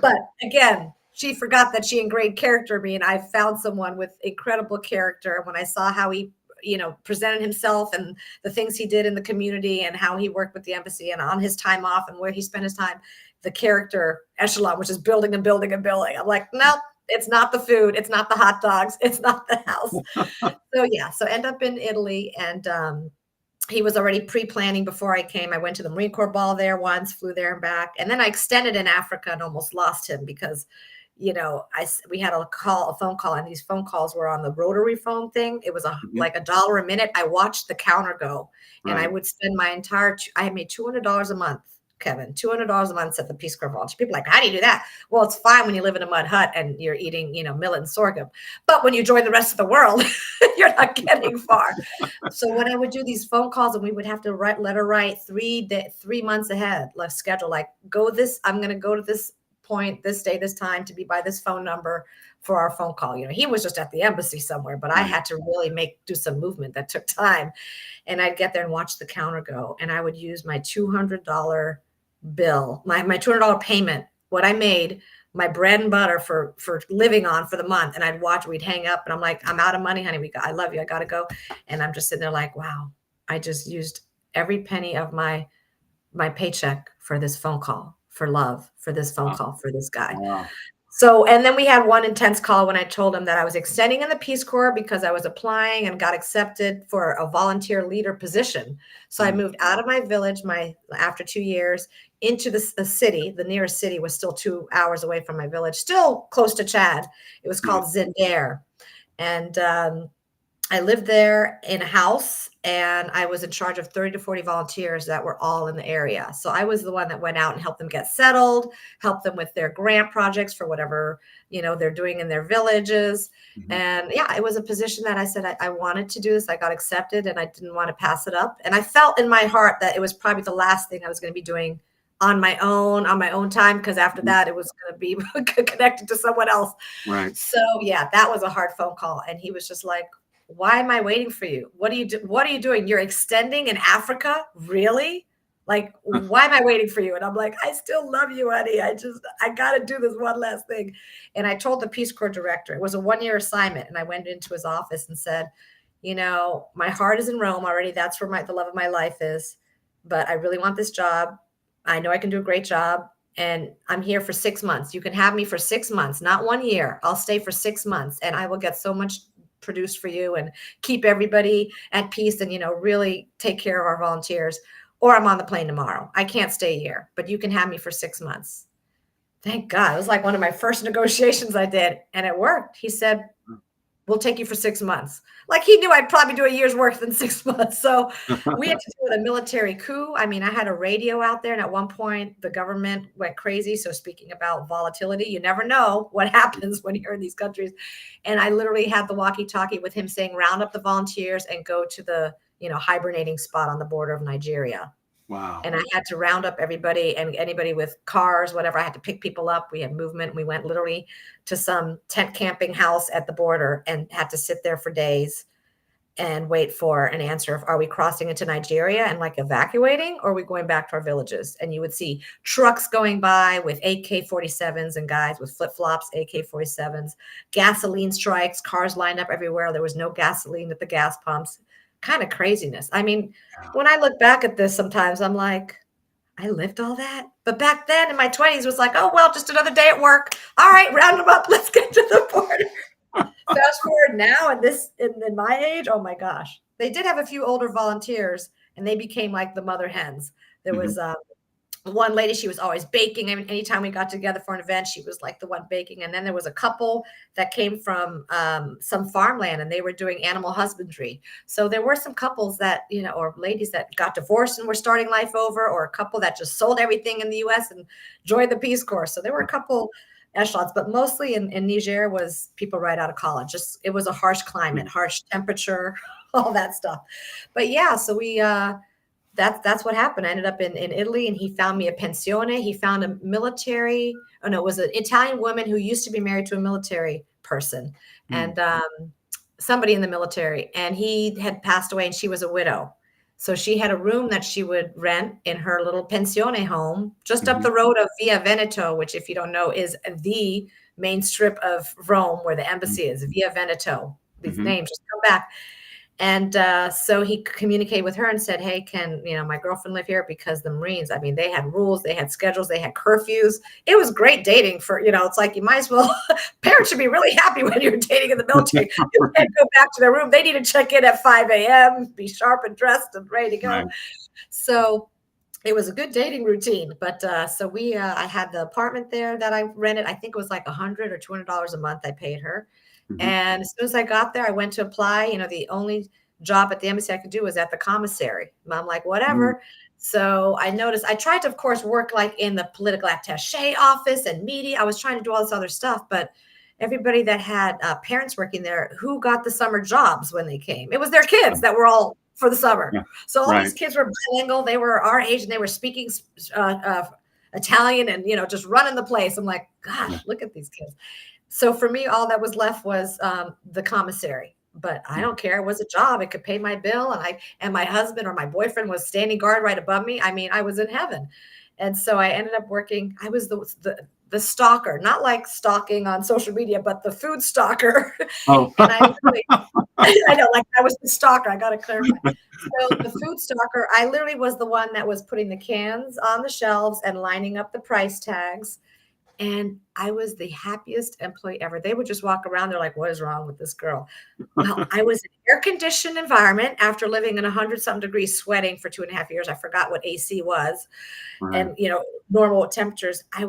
But again, she forgot that she ingrained character in me, and I found someone with incredible character. When I saw how he presented himself and the things he did in the community and how he worked with the embassy and on his time off and where he spent his time, the character echelon, which is building and building and building. I'm like, no, it's not the food. It's not the hot dogs. It's not the house. So yeah, so end up in Italy, and he was already pre-planning before I came. I went to the Marine Corps ball there once, flew there and back, and then I extended in Africa and almost lost him because, we had a phone call, and these phone calls were on the rotary phone thing. It was like $1 a minute. I watched the counter go, and I would spend my I had made $200 a month. Kevin, $200 a month at the Peace Corps volunteer. People are like, how do you do that? Well, it's fine when you live in a mud hut and you're eating, millet and sorghum. But when you join the rest of the world, you're not getting far. So when I would do these phone calls, and we would have to let her write 3 months ahead, like schedule, like I'm going to go to this point, this day, this time, to be by this phone number for our phone call. He was just at the embassy somewhere, but I had to really do some movement that took time. And I'd get there and watch the counter go. And I would use my $200 bill, my $200 payment, what I made, my bread and butter for living on for the month. And I'd watch, we'd hang up, and I'm like, I'm out of money, honey. I love you. I got to go. And I'm just sitting there like, wow, I just used every penny of my paycheck for this phone call, for love, for this phone call, for this guy. Wow. So, and then we had one intense call when I told him that I was extending in the Peace Corps because I was applying and got accepted for a volunteer leader position. So I moved out of my village, after 2 years, into the city. The nearest city was still 2 hours away from my village, still close to Chad. It was called Zinder. And I lived there in a house, and I was in charge of 30 to 40 volunteers that were all in the area. So I was the one that went out and helped them get settled, helped them with their grant projects for whatever, they're doing in their villages. And yeah, it was a position that I said, I wanted to do this. I got accepted, and I didn't want to pass it up. And I felt in my heart that it was probably the last thing I was going to be doing on my own time, because after that it was going to be connected to someone else. Right. So yeah, that was a hard phone call. And he was just like, why am I waiting for you? What are you doing? You're extending in Africa? Really? Like, why am I waiting for you? And I'm like, I still love you, honey. I got to do this one last thing. And I told the Peace Corps director, it was a 1-year assignment. And I went into his office and said, my heart is in Rome already. That's where the love of my life is. But I really want this job. I know I can do a great job. And I'm here for 6 months. You can have me for 6 months, not 1 year. I'll stay for 6 months, and I will get so much produced for you and keep everybody at peace and, really take care of our volunteers. Or I'm on the plane tomorrow. I can't stay here, but you can have me for 6 months. Thank God. It was like one of my first negotiations I did, and it worked. He said, we'll take you for 6 months. Like, he knew I'd probably do a year's work in 6 months. So we had to do a military coup. I mean, I had a radio out there, and at one point the government went crazy. So speaking about volatility, you never know what happens when you're in these countries. And I literally had the walkie-talkie with him saying, round up the volunteers and go to the, hibernating spot on the border of Nigeria. Wow. And I had to round up everybody and anybody with cars, whatever. I had to pick people up. We had movement. We went literally to some tent camping house at the border and had to sit there for days and wait for an answer of, are we crossing into Nigeria and like evacuating, or are we going back to our villages? And you would see trucks going by with AK-47s and guys with flip-flops, AK-47s, gasoline strikes, cars lined up everywhere. There was no gasoline at the gas pumps. Kind of craziness. I mean, when I look back at this, sometimes I'm like, I lived all that. But back then in my 20s was like, oh, well, just another day at work. All right, round them up. Let's get to the border. Fast forward now, and this in my age, oh my gosh, they did have a few older volunteers, and they became like the mother hens. There Mhm. was one lady; she was always baking. I mean, anytime we got together for an event, she was like the one baking. And then there was a couple that came from some farmland, and they were doing animal husbandry. So there were some couples that, you know, or ladies that got divorced and were starting life over, or a couple that just sold everything in the U.S. and joined the Peace Corps. So there were a couple echelons, but mostly in Niger was people right out of college. Just it was a harsh climate, harsh temperature, all that stuff. But yeah, so we that's what happened. I ended up in Italy, and he found me a pensione. He found a military. Oh no, it was an Italian woman who used to be married to a military person, and somebody in the military. And he had passed away, and she was a widow. So she had a room that she would rent in her little pensione home just up the road of Via Veneto, which, if you don't know, is the main strip of Rome where the embassy is. Via Veneto. These names just come back. And so he communicated with her and said, hey, can, you know, my girlfriend live here? Because the Marines, I mean, they had rules, they had schedules, they had curfews. It was great dating for, you know, it's like you might as well, parents should be really happy when you're dating in the military. You can't go back to their room. They need to check in at 5 a.m., be sharp and dressed and ready to go. Right. So it was a good dating routine. But so I had the apartment there that I rented. I think it was like $100 or $200 a month I paid her. And as soon as I got there, I went to apply. You know, the only job at the embassy I could do was at the commissary. And I'm like, whatever. So I noticed, I tried to, of course, work like in the political attaché office and media. I was trying to do all this other stuff, but everybody that had parents working there, who got the summer jobs when they came? It was their kids that were all for the summer. Yeah. So all these kids were bilingual. They were our age, and they were speaking Italian and, you know, just running the place. I'm like, gosh, look at these kids. So for me, all that was left was the commissary. But I don't care. It was a job. It could pay my bill. And my husband or my boyfriend was standing guard right above me. I mean, I was in heaven. And so I ended up working. I was the stalker, not like stalking on social media, but the food stalker. Oh. And I know, like I was the stalker. I got to clarify. So the food stalker, I literally was the one that was putting the cans on the shelves and lining up the price tags. And I was the happiest employee ever. They would just walk around. They're like, what is wrong with this girl? Well, I was in an air-conditioned environment after living in 100-something degrees, sweating for 2.5 years. I forgot what AC was. And, you know, normal temperatures. I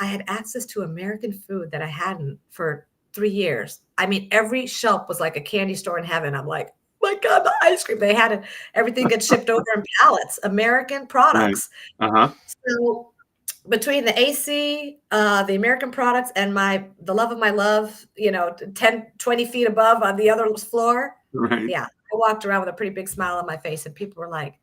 had access to American food that I hadn't for 3 years. I mean, every shelf was like a candy store in heaven. I'm like, my God, the ice cream. They had it. Everything gets shipped over in pallets, American products. So between the AC, the American products, and the love of my love, you know, 10, 20 feet above on the other floor. Yeah, I walked around with a pretty big smile on my face, and people were like,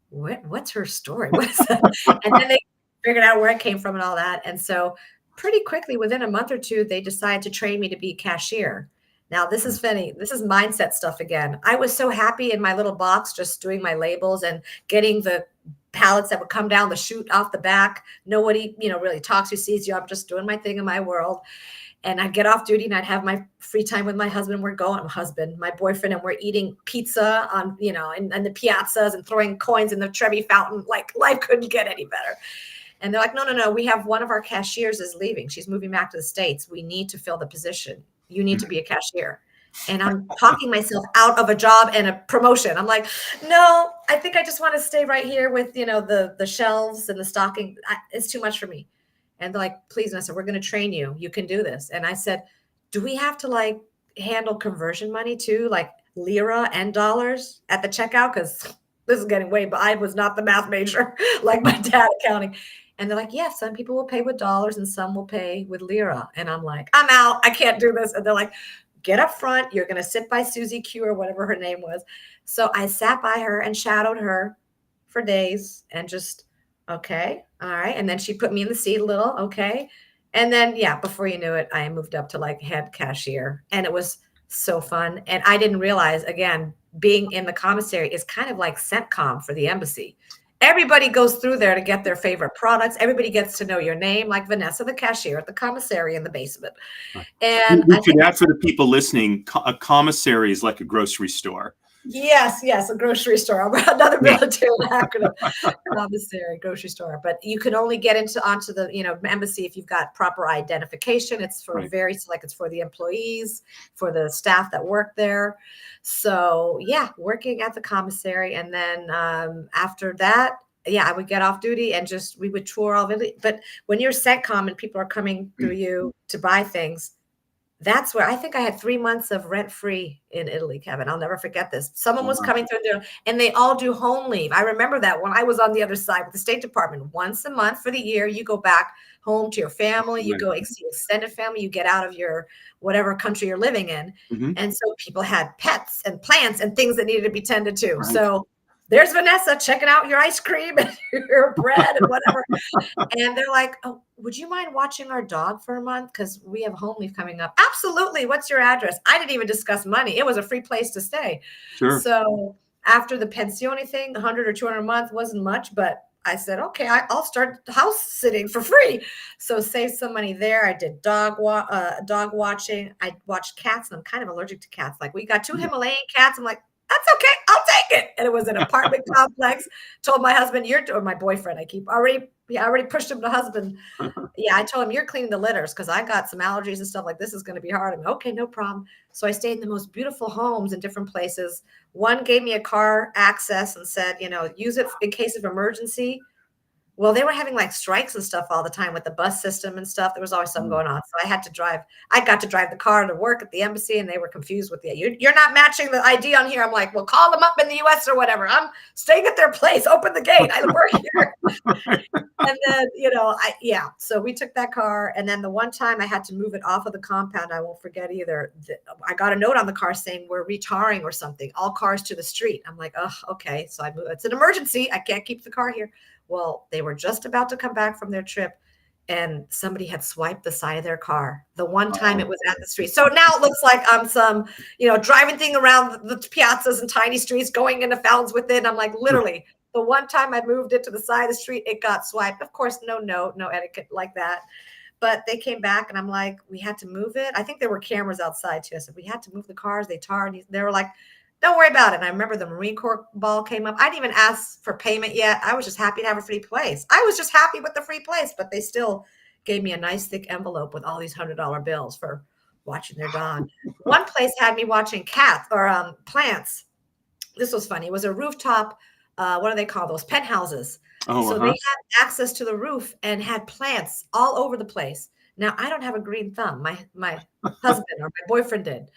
what's her story? What is that? And then they figured out where it came from and all that. And so pretty quickly, within a month or two, they decided to train me to be a cashier. Now, this is funny. This is mindset stuff again. I was so happy in my little box, just doing my labels and getting the pallets that would come down the chute off the back. Nobody, you know, really talks or sees you. I'm just doing my thing in my world. And I'd get off duty and I'd have my free time with my husband. My boyfriend, and we're eating pizza on, you know, in the piazzas and throwing coins in the Trevi fountain. Like life couldn't get any better. And they're like, no. We have one of our cashiers is leaving. She's moving back to the States. We need to fill the position. You need to be a cashier. And I'm talking myself out of a job and a promotion. I'm like, no, I think I just want to stay right here with, you know, the shelves and the stocking. It's too much for me. And they're like, please, Vanessa, we're going to train you. You can do this. And I said, do we have to like handle conversion money too? Like lira and dollars at the checkout? Because this is getting way, but I was not the math major like my dad accounting. And they're like, yeah, some people will pay with dollars and some will pay with lira. And I'm like, I'm out. I can't do this. And they're like, get up front. You're going to sit by Susie Q or whatever her name was. So I sat by her and shadowed her for days and just, okay, all right. And then she put me in the seat a little, okay. And then, yeah, before you knew it, I moved up to like head cashier, and it was so fun. And I didn't realize, again, being in the commissary is kind of like CENTCOM for the embassy. Everybody goes through there to get their favorite products. Everybody gets to know your name, like Vanessa, the cashier at the commissary in the basement. And We I should think add for the people listening, a commissary is like a grocery store. yes, yes, a grocery store. Another Yeah. military acronym, commissary, grocery store. But you can only get onto the embassy if you've got proper identification. It's for Right. very select. It's for the employees, for the staff that work there. So yeah, working at the commissary, and then after that, yeah, I would get off duty and just we would tour all of Italy. But when you're CENTCOM and people are coming through you to buy things, that's where I think I had 3 months of rent free in Italy, Kevin. I'll never forget this. Someone was coming through there and they all do home leave. I remember that when I was on the other side with the State Department. Once a month for the year, you go back home to your family, you go see extended family, you get out of your whatever country you're living in. Mm-hmm. And so people had pets and plants and things that needed to be tended to. Right. So there's Vanessa checking out your ice cream and your bread and whatever. And they're like, oh, would you mind watching our dog for a month? Because we have home leave coming up. Absolutely. What's your address? I didn't even discuss money. It was a free place to stay. Sure. So after the pensione thing, 100 or 200 a month wasn't much, but I said, okay, I'll start house sitting for free. So save some money there. I did dog watching. I watched cats, and I'm kind of allergic to cats. Like we got 2 Himalayan cats. I'm like, that's okay. I'll take it. And it was an apartment complex. Told my husband, or my boyfriend, I already pushed him to husband. Yeah, I told him, you're cleaning the litters because I got some allergies and stuff like this is going to be hard. I'm okay, no problem. So I stayed in the most beautiful homes in different places. One gave me a car access and said, use it in case of emergency. Well, they were having like strikes and stuff all the time with the bus system and stuff. There was always something going on. So I got to drive the car to work at the embassy, and they were confused with you're not matching the ID on here. I'm like, well, call them up in the US or whatever. I'm staying at their place. Open the gate. I work here. And then, so we took that car. And then the one time I had to move it off of the compound, I won't forget either. I got a note on the car saying we're retarring or something, all cars to the street. I'm like, oh, okay. So I moved. It's an emergency. I can't keep the car here. Well, they were just about to come back from their trip, and somebody had swiped the side of their car the one time it was at the street. So now it looks like I'm some, driving thing around the piazzas and tiny streets, going into fountains within. I'm like, literally, the one time I moved it to the side of the street, it got swiped. Of course, no note, no etiquette like that. But they came back, and I'm like, we had to move it. I think there were cameras outside too. I said, we had to move the cars. They tarred. They were like, don't worry about it. And I remember the Marine Corps ball came up. I didn't even ask for payment yet. I was just happy to have a free place. I was just happy with the free place, but they still gave me a nice thick envelope with all these $100 bills for watching their dog. One place had me watching cats or plants. This was funny. It was a rooftop. What do they call those? Penthouses. Oh, so they had access to the roof and had plants all over the place. Now, I don't have a green thumb. My husband or my boyfriend did.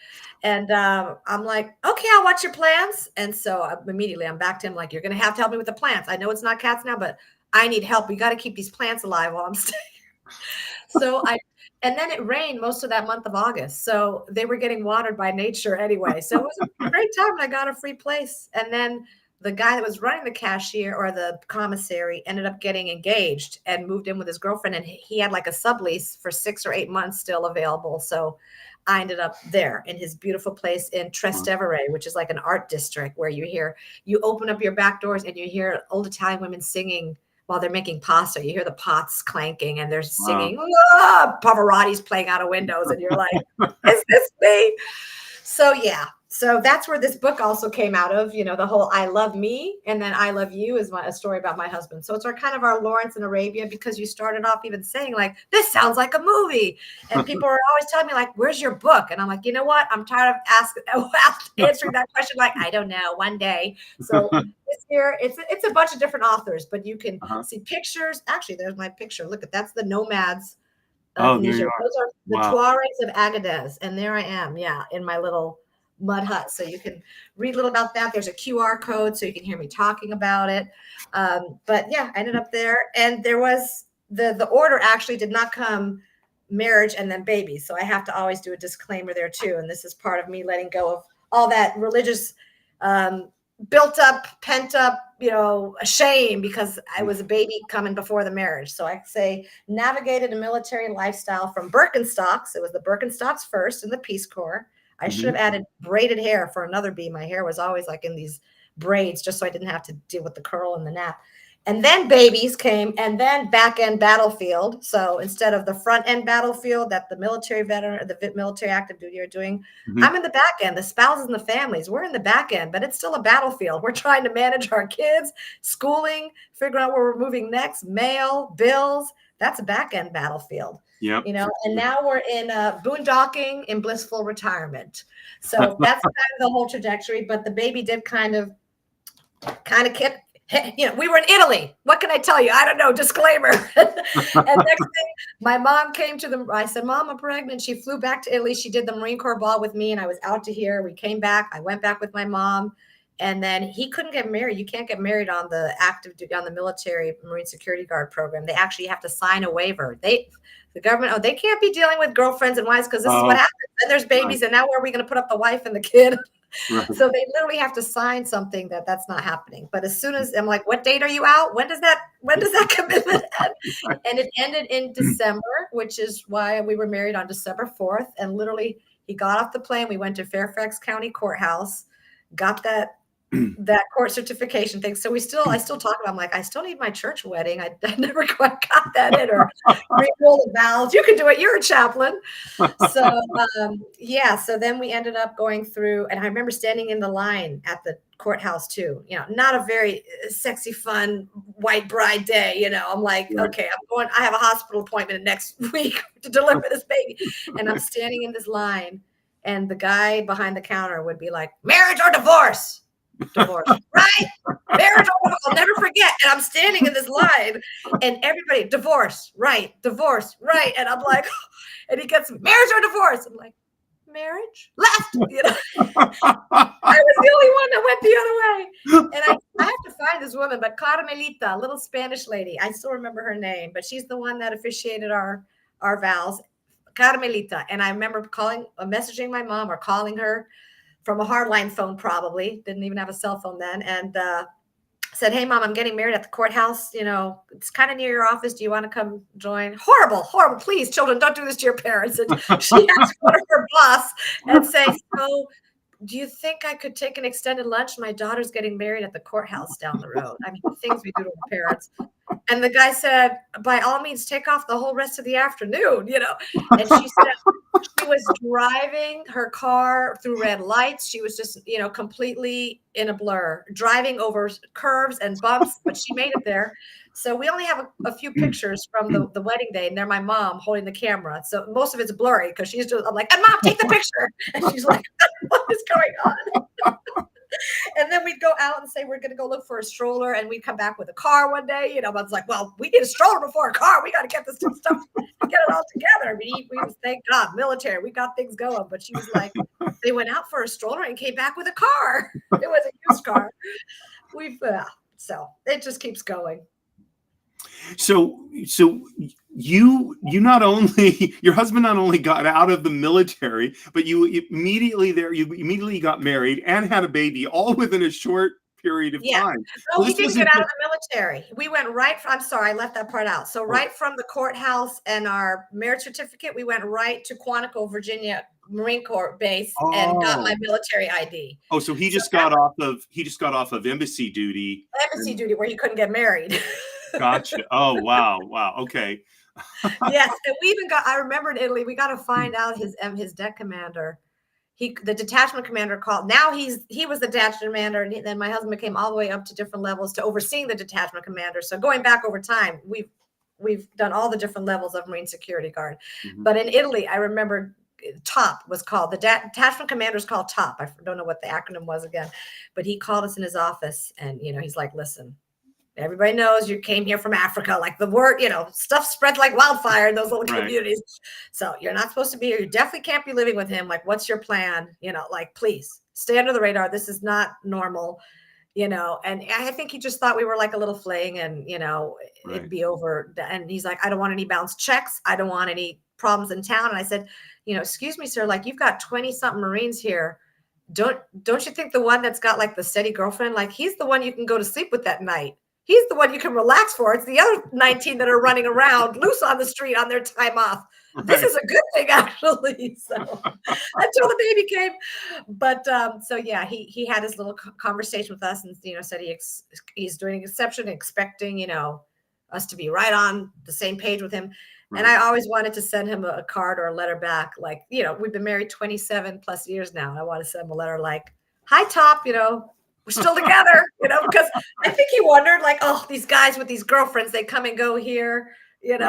And I'm like, okay, I'll watch your plants. And so immediately I'm back to him like, you're going to have to help me with the plants. I know it's not cats now, but I need help. We got to keep these plants alive while I'm staying. And then it rained most of that month of August. So they were getting watered by nature anyway. So it was a great time. And I got a free place. And then the guy that was running the cashier or the commissary ended up getting engaged and moved in with his girlfriend. And he had like a sublease for 6 or 8 months still available. So I ended up there in his beautiful place in Trastevere, which is like an art district where you open up your back doors and you hear old Italian women singing while they're making pasta. You hear the pots clanking and they're singing, Pavarotti's playing out of windows. And you're like, is this me? So, yeah. So that's where this book also came out of, the whole I love me and then I love you is a story about my husband. So it's our Lawrence in Arabia, because you started off even saying like, this sounds like a movie. And people are always telling me like, where's your book? And I'm like, you know what? I'm tired of answering that question. Like, I don't know, one day. So this year it's a bunch of different authors, but you can see pictures. Actually, there's my picture. Look that's the nomads. Those are the Tuaregs of Agadez. And there I am. Yeah. In my little mud hut. So you can read a little about that. There's a QR code so you can hear me talking about it. But yeah, I ended up there, and there was the order actually did not come marriage and then baby. So I have to always do a disclaimer there too. And this is part of me letting go of all that religious built up, pent up, shame because I was a baby coming before the marriage. So I say navigated a military lifestyle from Birkenstocks. It was the Birkenstocks first in the Peace Corps. I should have added braided hair for another B. My hair was always like in these braids just so I didn't have to deal with the curl and the nap. And then babies came, and then back end battlefield. So instead of the front end battlefield that the military veteran, the military active duty are doing, I'm in the back end, the spouses and the families. We're in the back end, but it's still a battlefield. We're trying to manage our kids, schooling, figure out where we're moving next, mail, bills. That's a back end battlefield. Yep. And now we're in boondocking in blissful retirement. So that's kind of the whole trajectory. But the baby did kind of kept. We were in Italy. What can I tell you? I don't know. Disclaimer. And next thing, my mom came to I said, Mom, I'm pregnant. She flew back to Italy. She did the Marine Corps ball with me, and I was out to here. We came back. I went back with my mom, and then he couldn't get married. You can't get married on the active duty, on the military Marine Security Guard program. They actually have to sign a waiver. The government, they can't be dealing with girlfriends and wives because this is what happens. Then there's babies, and now where are we going to put up the wife and the kid? Right. So they literally have to sign something that's not happening. But as soon as I'm like, what date are you out? When does that commitment end? And it ended in December, which is why we were married on December 4th. And literally he got off the plane. We went to Fairfax County Courthouse, got that court certification thing. So I still talk about, I'm like, I still need my church wedding. I never quite got that in, or re-roll the vows. You can do it. You're a chaplain. So so then we ended up going through, and I remember standing in the line at the courthouse too, not a very sexy, fun white bride day. I'm like, okay, I have a hospital appointment next week to deliver this baby. And I'm standing in this line, and the guy behind the counter would be like, marriage or divorce? Divorce, right? Marriage, I'll never forget. And I'm standing in this line, and everybody, divorce, right? Divorce, right? And I'm like, and he gets marriage or divorce. I'm like, marriage, left. I was the only one that went the other way. And I have to find this woman, but Carmelita, a little Spanish lady. I still remember her name, but she's the one that officiated our vows, Carmelita. And I remember messaging my mom or calling her from a hardline phone, probably didn't even have a cell phone then, and said, hey Mom, I'm getting married at the courthouse. It's kind of near your office. Do you want to come join? Horrible. Please, children, don't do this to your parents. And she had to go to her boss and say, so do you think I could take an extended lunch? My daughter's getting married at the courthouse down the road. I mean, the things we do to our parents. And the guy said, by all means, take off the whole rest of the afternoon, And she said she was driving her car through red lights. She was just, completely in a blur, driving over curves and bumps, but she made it there. So we only have a few pictures from the wedding day, and they're my mom holding the camera. So most of it's blurry because I'm like, and Mom, take the picture. And she's like, what is going on? And then we'd go out and say, we're going to go look for a stroller. And we'd come back with a car one day. I was like, well, we need a stroller before a car. We got to get this stuff, get it all together. We was, thank God, military. We got things going. But she was like, they went out for a stroller and came back with a car. It was a used car. So it just keeps going. So you not only, your husband not only got out of the military, but you immediately got married and had a baby, all within a short period of time. No, we didn't get out of the military. We went I'm sorry, I left that part out. So right from the courthouse and our marriage certificate, we went right to Quantico, Virginia Marine Corps base and got my military ID. Oh, so he just got off of embassy duty. Embassy duty where he couldn't get married. Gotcha. Oh, wow. Okay. Yes. And we even I remember in Italy, we got to find out his deck commander. The detachment commander called. Now he was the detachment commander. And then my husband came all the way up to different levels to overseeing the detachment commander. So going back over time, we've done all the different levels of Marine Security Guard. But in Italy, I remember TOP was called. The detachment commander is called TOP. I don't know what the acronym was again, but he called us in his office and, he's like, listen, everybody knows you came here from Africa. Like the word, stuff spreads like wildfire in those little communities. So you're not supposed to be here. You definitely can't be living with him. Like, what's your plan? Please stay under the radar. This is not normal, and I think he just thought we were like a little fling and, it'd be over. And he's like, I don't want any bounced checks. I don't want any problems in town. And I said, excuse me, sir, like you've got 20 something Marines here. don't you think the one that's got like the steady girlfriend, like he's the one you can go to sleep with that night. He's the one you can relax for. It's the other 19 that are running around loose on the street on their time off. This Right. is a good thing, actually. So until the baby came, but so yeah, he had his little conversation with us, and said he's doing an exception, expecting us to be right on the same page with him. And Right. I always wanted to send him a card or a letter back. Like, we've been married 27 plus years now. And I want to send him a letter like, hi, Top, we're still together, because I think he wondered, like, oh, these guys with these girlfriends, they come and go here, Right.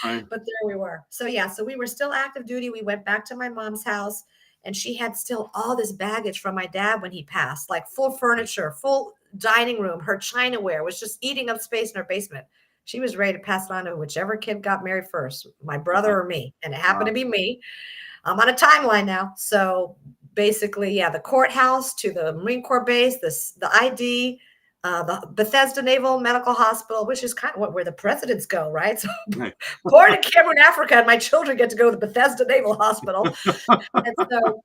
Right. but there we were. So, yeah, so we were still active duty. We went back to my mom's house, and she had still all this baggage from my dad when he passed, like full furniture, full dining room. Her chinaware was just eating up space in her basement. She was ready to pass it on to whichever kid got married first, my brother or me. And it happened Wow. to be me. I'm on a timeline now. So basically, yeah, the courthouse to the Marine Corps base, the ID, the Bethesda Naval Medical Hospital, which is kind of where the presidents go, right? So Right. born in Cameroon, Africa, and my children get to go to the Bethesda Naval Hospital. And so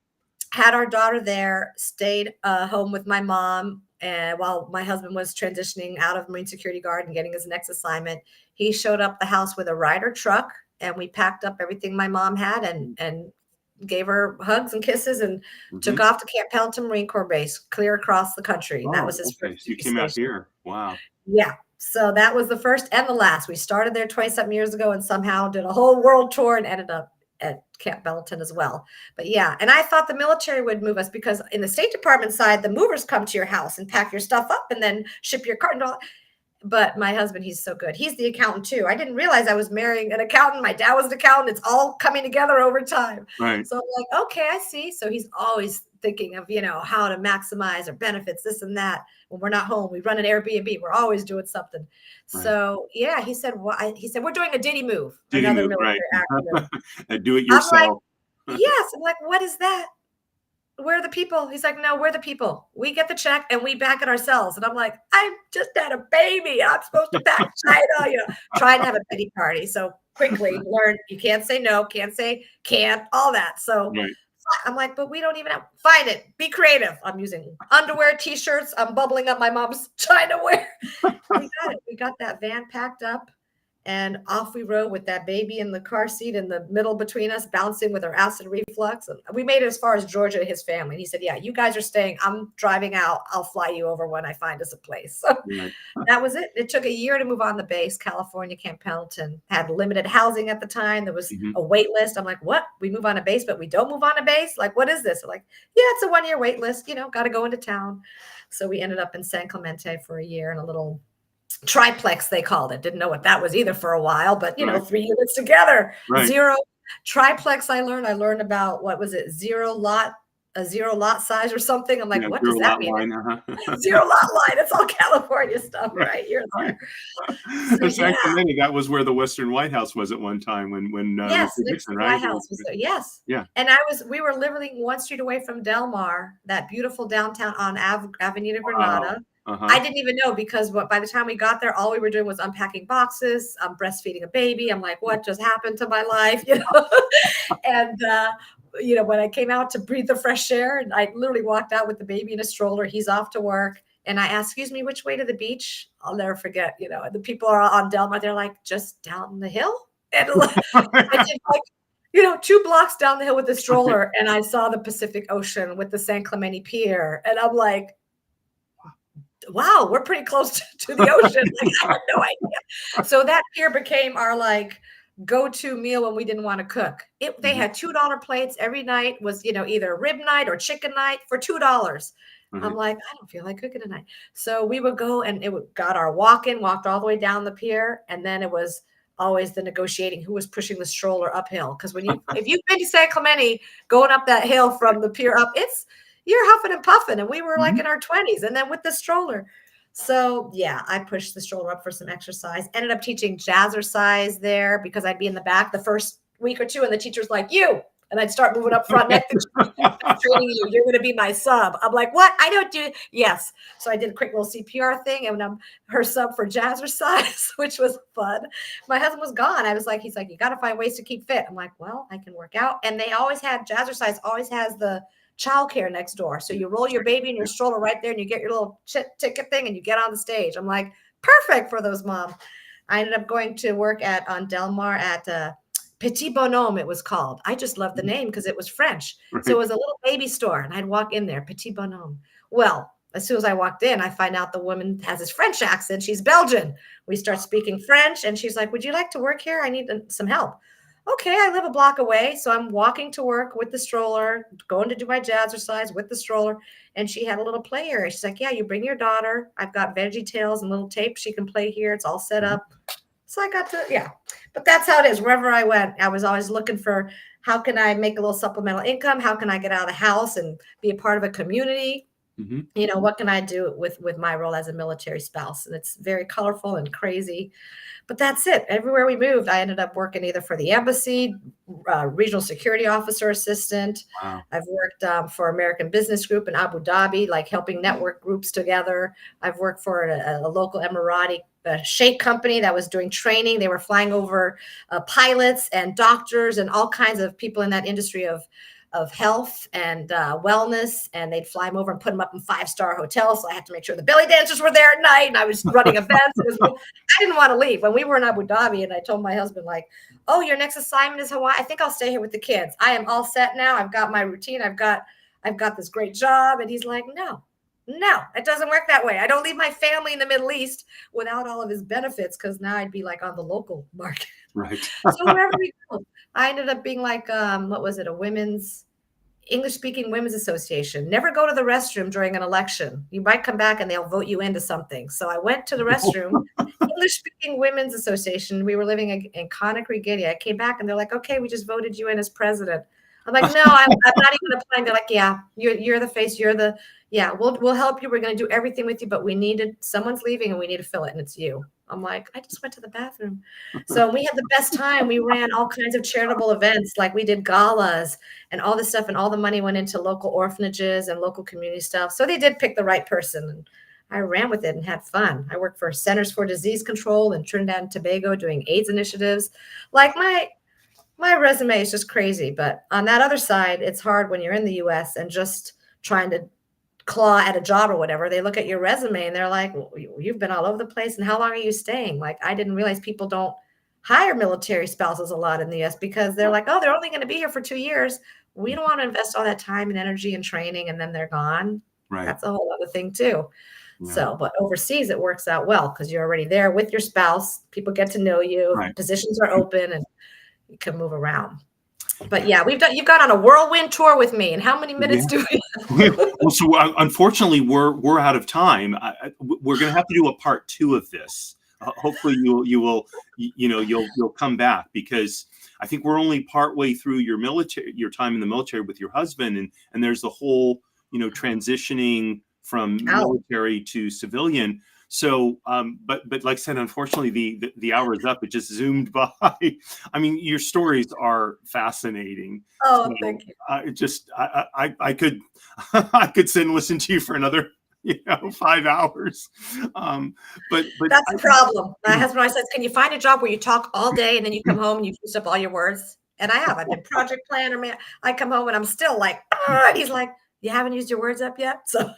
had our daughter there, stayed home with my mom. And while my husband was transitioning out of Marine Security Guard and getting his next assignment, he showed up the house with a Ryder truck, and we packed up everything my mom had and gave her hugs and kisses and took off to Camp Pendleton Marine Corps Base, clear across the country. And that was Oh, his okay. first So you duty came out station. here. Wow. Yeah. So that was the first and the last. We started there 20-something years ago and somehow did a whole world tour and ended up at Camp Pendleton as well. But yeah, and I thought the military would move us because in the State Department side, the movers come to your house and pack your stuff up and then ship your car and all. But my husband, he's so good. He's the accountant too. I didn't realize I was marrying an accountant. My dad was an accountant. It's all coming together over time. Right. So I'm like, okay, I see. So he's always thinking of, how to maximize our benefits, this and that. When we're not home, we run an Airbnb. We're always doing something. Right. So yeah, he said, we're doing a Diddy move, Diddy another move. military Right. acronym. Do it I'm like, yourself. yes. I'm like, what is that? We're the people. He's like, no, we're the people. We get the check and we back it ourselves. And I'm like, I just had a baby. I'm supposed to pack China, trying to have a pity party. So quickly learn you can't say no, can't say can't, all that. So Right. I'm like, but we don't even have, find it. Be creative. I'm using underwear, t-shirts. I'm bubbling up my mom's Chinaware. We got it. We got that van packed up. And off we rode with that baby in the car seat in the middle between us, bouncing with our acid reflux. And we made it as far as Georgia, his family. And he said, yeah, you guys are staying. I'm driving out. I'll fly you over when I find us a place. So Right. that was it. It took a year to move on the base. California, Camp Pendleton had limited housing at the time. There was a wait list. I'm like, what? We move on a base, but we don't move on a base? Like, what is this? They're like, yeah, it's a 1-year wait list. Got to go into town. So we ended up in San Clemente for a year in a little triplex, they called it. Didn't know what that was either for a while, but Right. 3 units together. Right. Zero triplex. I learned about, what was it? A zero lot size or something. I'm like, what does that mean? Zero lot line. It's all California stuff, right here and there. So, San Clemente, that was where the Western White House was at one time when yes, Richard Nixon, right? White House was there. Yes. Yeah. And we were living one street away from Del Mar, that beautiful downtown on Avenida Granada. Wow. I didn't even know because by the time we got there, all we were doing was unpacking boxes. I'm breastfeeding a baby. I'm like, what just happened to my life? And, when I came out to breathe the fresh air, and I literally walked out with the baby in a stroller, he's off to work. And I asked, excuse me, which way to the beach? I'll never forget, the people are on Del Mar. They're like, just down the hill. And I did 2 blocks down the hill with the stroller. And I saw the Pacific Ocean with the San Clemente Pier. And I'm like, wow, we're pretty close to the ocean. Like, I had no idea. So that pier became our go-to meal when we didn't want to cook. They had $2 plates every night was, either rib night or chicken night for $2. I'm like, I don't feel like cooking tonight. So we would go and got our walked all the way down the pier. And then it was always the negotiating who was pushing the stroller uphill. Because if you've been to San Clemente, going up that hill from the pier up, you're huffing and puffing. And we were like in our 20s. And then with the stroller. So yeah, I pushed the stroller up for some exercise. Ended up teaching jazzercise there because I'd be in the back the first week or two. And the teacher's like, you. And I'd start moving up front next to I'm training you. You're going to be my sub. I'm like, what? I don't do. Yes. So I did a quick little CPR thing, and I'm her sub for jazzercise, which was fun. My husband was gone. He's like, you got to find ways to keep fit. I'm like, well, I can work out. And they always had jazzercise. Always has the childcare next door. So you roll your baby in your stroller right there and you get your little ticket thing and you get on the stage. I'm like, perfect for those moms. I ended up going to work on Del Mar at Petit Bonhomme, it was called. I just loved the name because it was French. Right. So it was a little baby store, and I'd walk in there, Petit Bonhomme. Well, as soon as I walked in, I find out the woman has this French accent. She's Belgian. We start speaking French, and she's like, would you like to work here? I need some help. Okay, I live a block away. So I'm walking to work with the stroller, going to do my jazzercise with the stroller. And she had a little play area. She's like, yeah, you bring your daughter. I've got Veggie Tales and little tapes she can play here. It's all set up. So I got to, yeah. But that's how it is. Wherever I went, I was always looking for how can I make a little supplemental income? How can I get out of the house and be a part of a community? Mm-hmm. You know, what can I do with my role as a military spouse? And it's very colorful and crazy. But that's it. Everywhere we moved, I ended up working either for the embassy, regional security officer assistant. Wow. I've worked for American Business Group in Abu Dhabi, like helping network groups together. I've worked for a local Emirati sheikh company that was doing training. They were flying over pilots and doctors and all kinds of people in that industry of health and wellness, and they'd fly them over and put them up in 5-star hotels. So I had to make sure the belly dancers were there at night, and I was running events. I didn't want to leave. When we were in Abu Dhabi, and I told my husband, like, oh, your next assignment is Hawaii. I think I'll stay here with the kids. I am all set now. I've got my routine. I've got this great job. And he's like, no, it doesn't work that way. I don't leave my family in the Middle East without all of his benefits, because now I'd be like on the local market. Right. So wherever we go, I ended up being like, what was it? A English-speaking women's association. Never go to the restroom during an election. You might come back and they'll vote you into something. So I went to the restroom, English-speaking women's association. We were living in Conakry, Guinea. I came back and they're like, okay, we just voted you in as president. I'm like, no, I'm not even applying. They're like, yeah, you're the face. Yeah, we'll help you. We're going to do everything with you, but someone's leaving and we need to fill it, and it's you. I'm like, I just went to the bathroom. So we had the best time. We ran all kinds of charitable events, like we did galas and all this stuff, and all the money went into local orphanages and local community stuff. So they did pick the right person, and I ran with it and had fun. I worked for Centers for Disease Control in Trinidad and Tobago doing AIDS initiatives. Like my resume is just crazy, but on that other side, it's hard when you're in the US and just trying to claw at a job or whatever. They look at your resume and they're like, well, you've been all over the place, and how long are you staying? Like, I didn't realize people don't hire military spouses a lot in the US because they're like, oh, they're only going to be here for 2 years. We don't want to invest all that time and energy and training, and then they're gone. Right. That's a whole other thing too. Yeah. So, but overseas it works out well because you're already there with your spouse. People get to know you. Right. Positions are open and you can move around. But yeah, you've gone on a whirlwind tour with me. And how many minutes do we have? Well, so unfortunately, we're out of time. We're going to have to do a part 2 of this. Hopefully, you'll come back, because I think we're only partway through your time in the military with your husband, and there's the whole transitioning from military to civilian. So, but like I said, unfortunately, the hour is up. It just zoomed by. I mean, your stories are fascinating. Oh, so, thank you. I could sit and listen to you for another 5 hours. But that's the problem. My husband always says, "Can you find a job where you talk all day and then you come home and you use up all your words?" And I have. I've been project planner, man. I come home and I'm still like, and he's like, you haven't used your words up yet? So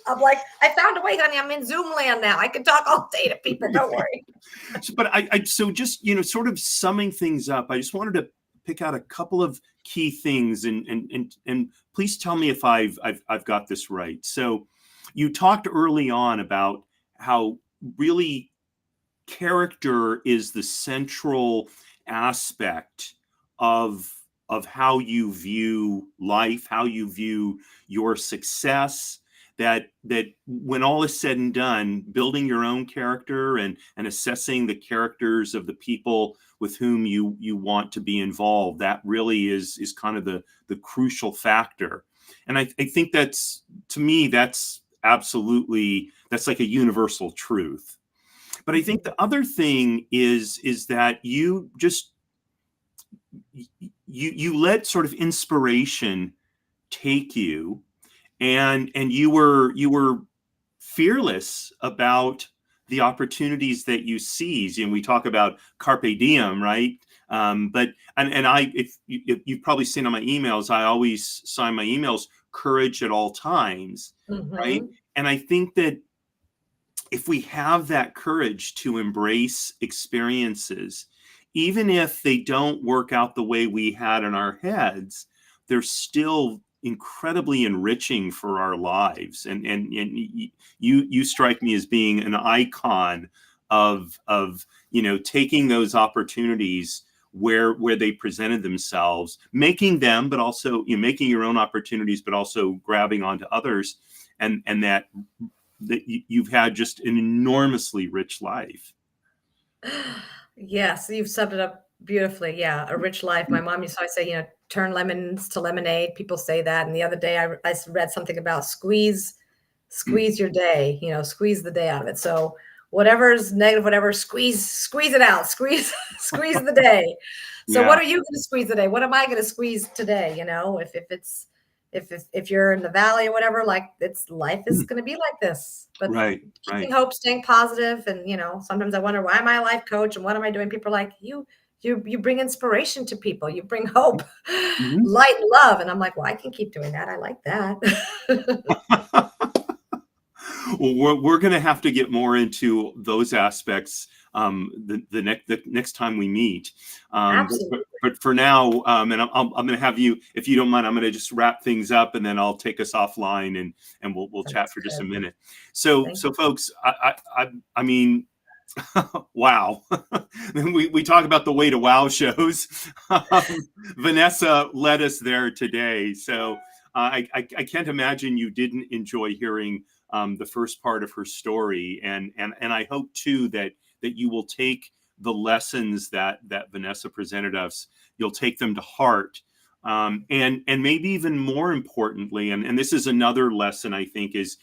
I'm like, I found a way, honey. I'm in Zoom land now. I can talk all day to people. Don't worry. So just, sort of summing things up, I just wanted to pick out a couple of key things, and please tell me if I've got this right. So you talked early on about how really character is the central aspect of how you view life, how you view your success, that when all is said and done, building your own character and assessing the characters of the people with whom you want to be involved, that really is kind of the crucial factor. And I think that's, to me, that's like a universal truth. But I think the other thing is that you let sort of inspiration take you, and you were fearless about the opportunities that you seize. And we talk about carpe diem, right? But if you've probably seen on my emails, I always sign my emails courage at all times, right? Mhm. And I think that if we have that courage to embrace experiences, even if they don't work out the way we had in our heads, they're still incredibly enriching for our lives. And you strike me as being an icon of taking those opportunities where they presented themselves, making them, but also making your own opportunities, but also grabbing onto others, and that you've had just an enormously rich life. Yes, you've summed it up beautifully. Yeah, a rich life. My mom used to always say, turn lemons to lemonade. People say that. And the other day I read something about squeeze your day, squeeze the day out of it. So whatever's negative, whatever, squeeze it out, squeeze the day. So Yeah. what are you going to squeeze today? What am I going to squeeze today? If you're in the valley or whatever, like life is going to be like this, but Right. keeping hope, staying positive. And, sometimes I wonder, why am I a life coach and what am I doing? People are like, you bring inspiration to people. You bring hope, Mhm. light, and love. And I'm like, well, I can keep doing that. I like that. Well, we're going to have to get more into those aspects the next time we meet. Absolutely. But for now, and I'm going to have you, if you don't mind, I'm going to just wrap things up, and then I'll take us offline, and we'll chat Sounds for just a good. minute. So Thank you. folks, I mean, wow. we talk about the way to wow shows. Vanessa led us there today. So I can't imagine you didn't enjoy hearing the first part of her story. And I hope too that you will take the lessons that Vanessa presented us, you'll take them to heart. And maybe even more importantly, and this is another lesson I think is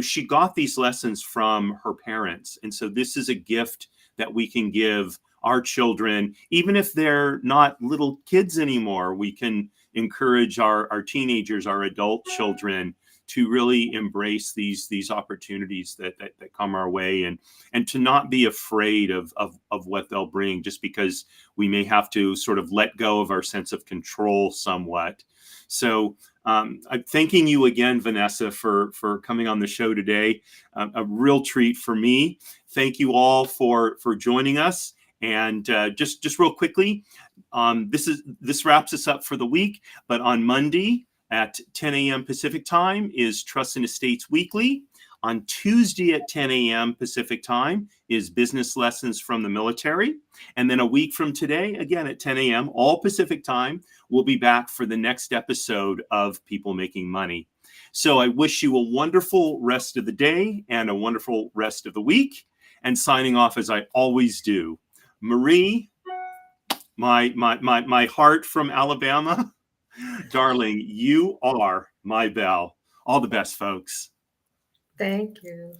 she got these lessons from her parents. And so this is a gift that we can give our children, even if they're not little kids anymore. We can encourage our teenagers, our adult children, to really embrace these opportunities that come our way, and to not be afraid of what they'll bring, just because we may have to sort of let go of our sense of control somewhat. So I'm thanking you again, Vanessa, for coming on the show today. A real treat for me. Thank you all for joining us. And just real quickly, this wraps us up for the week. But on Monday at 10 a.m. Pacific time is Trust and Estates Weekly. On Tuesday at 10 a.m. Pacific time is Business Lessons from the Military. And then a week from today, again at 10 a.m., all Pacific time, we'll be back for the next episode of People Making Money. So I wish you a wonderful rest of the day and a wonderful rest of the week. And signing off as I always do, Marie, my heart from Alabama, darling, you are my belle. All the best, folks. Thank you.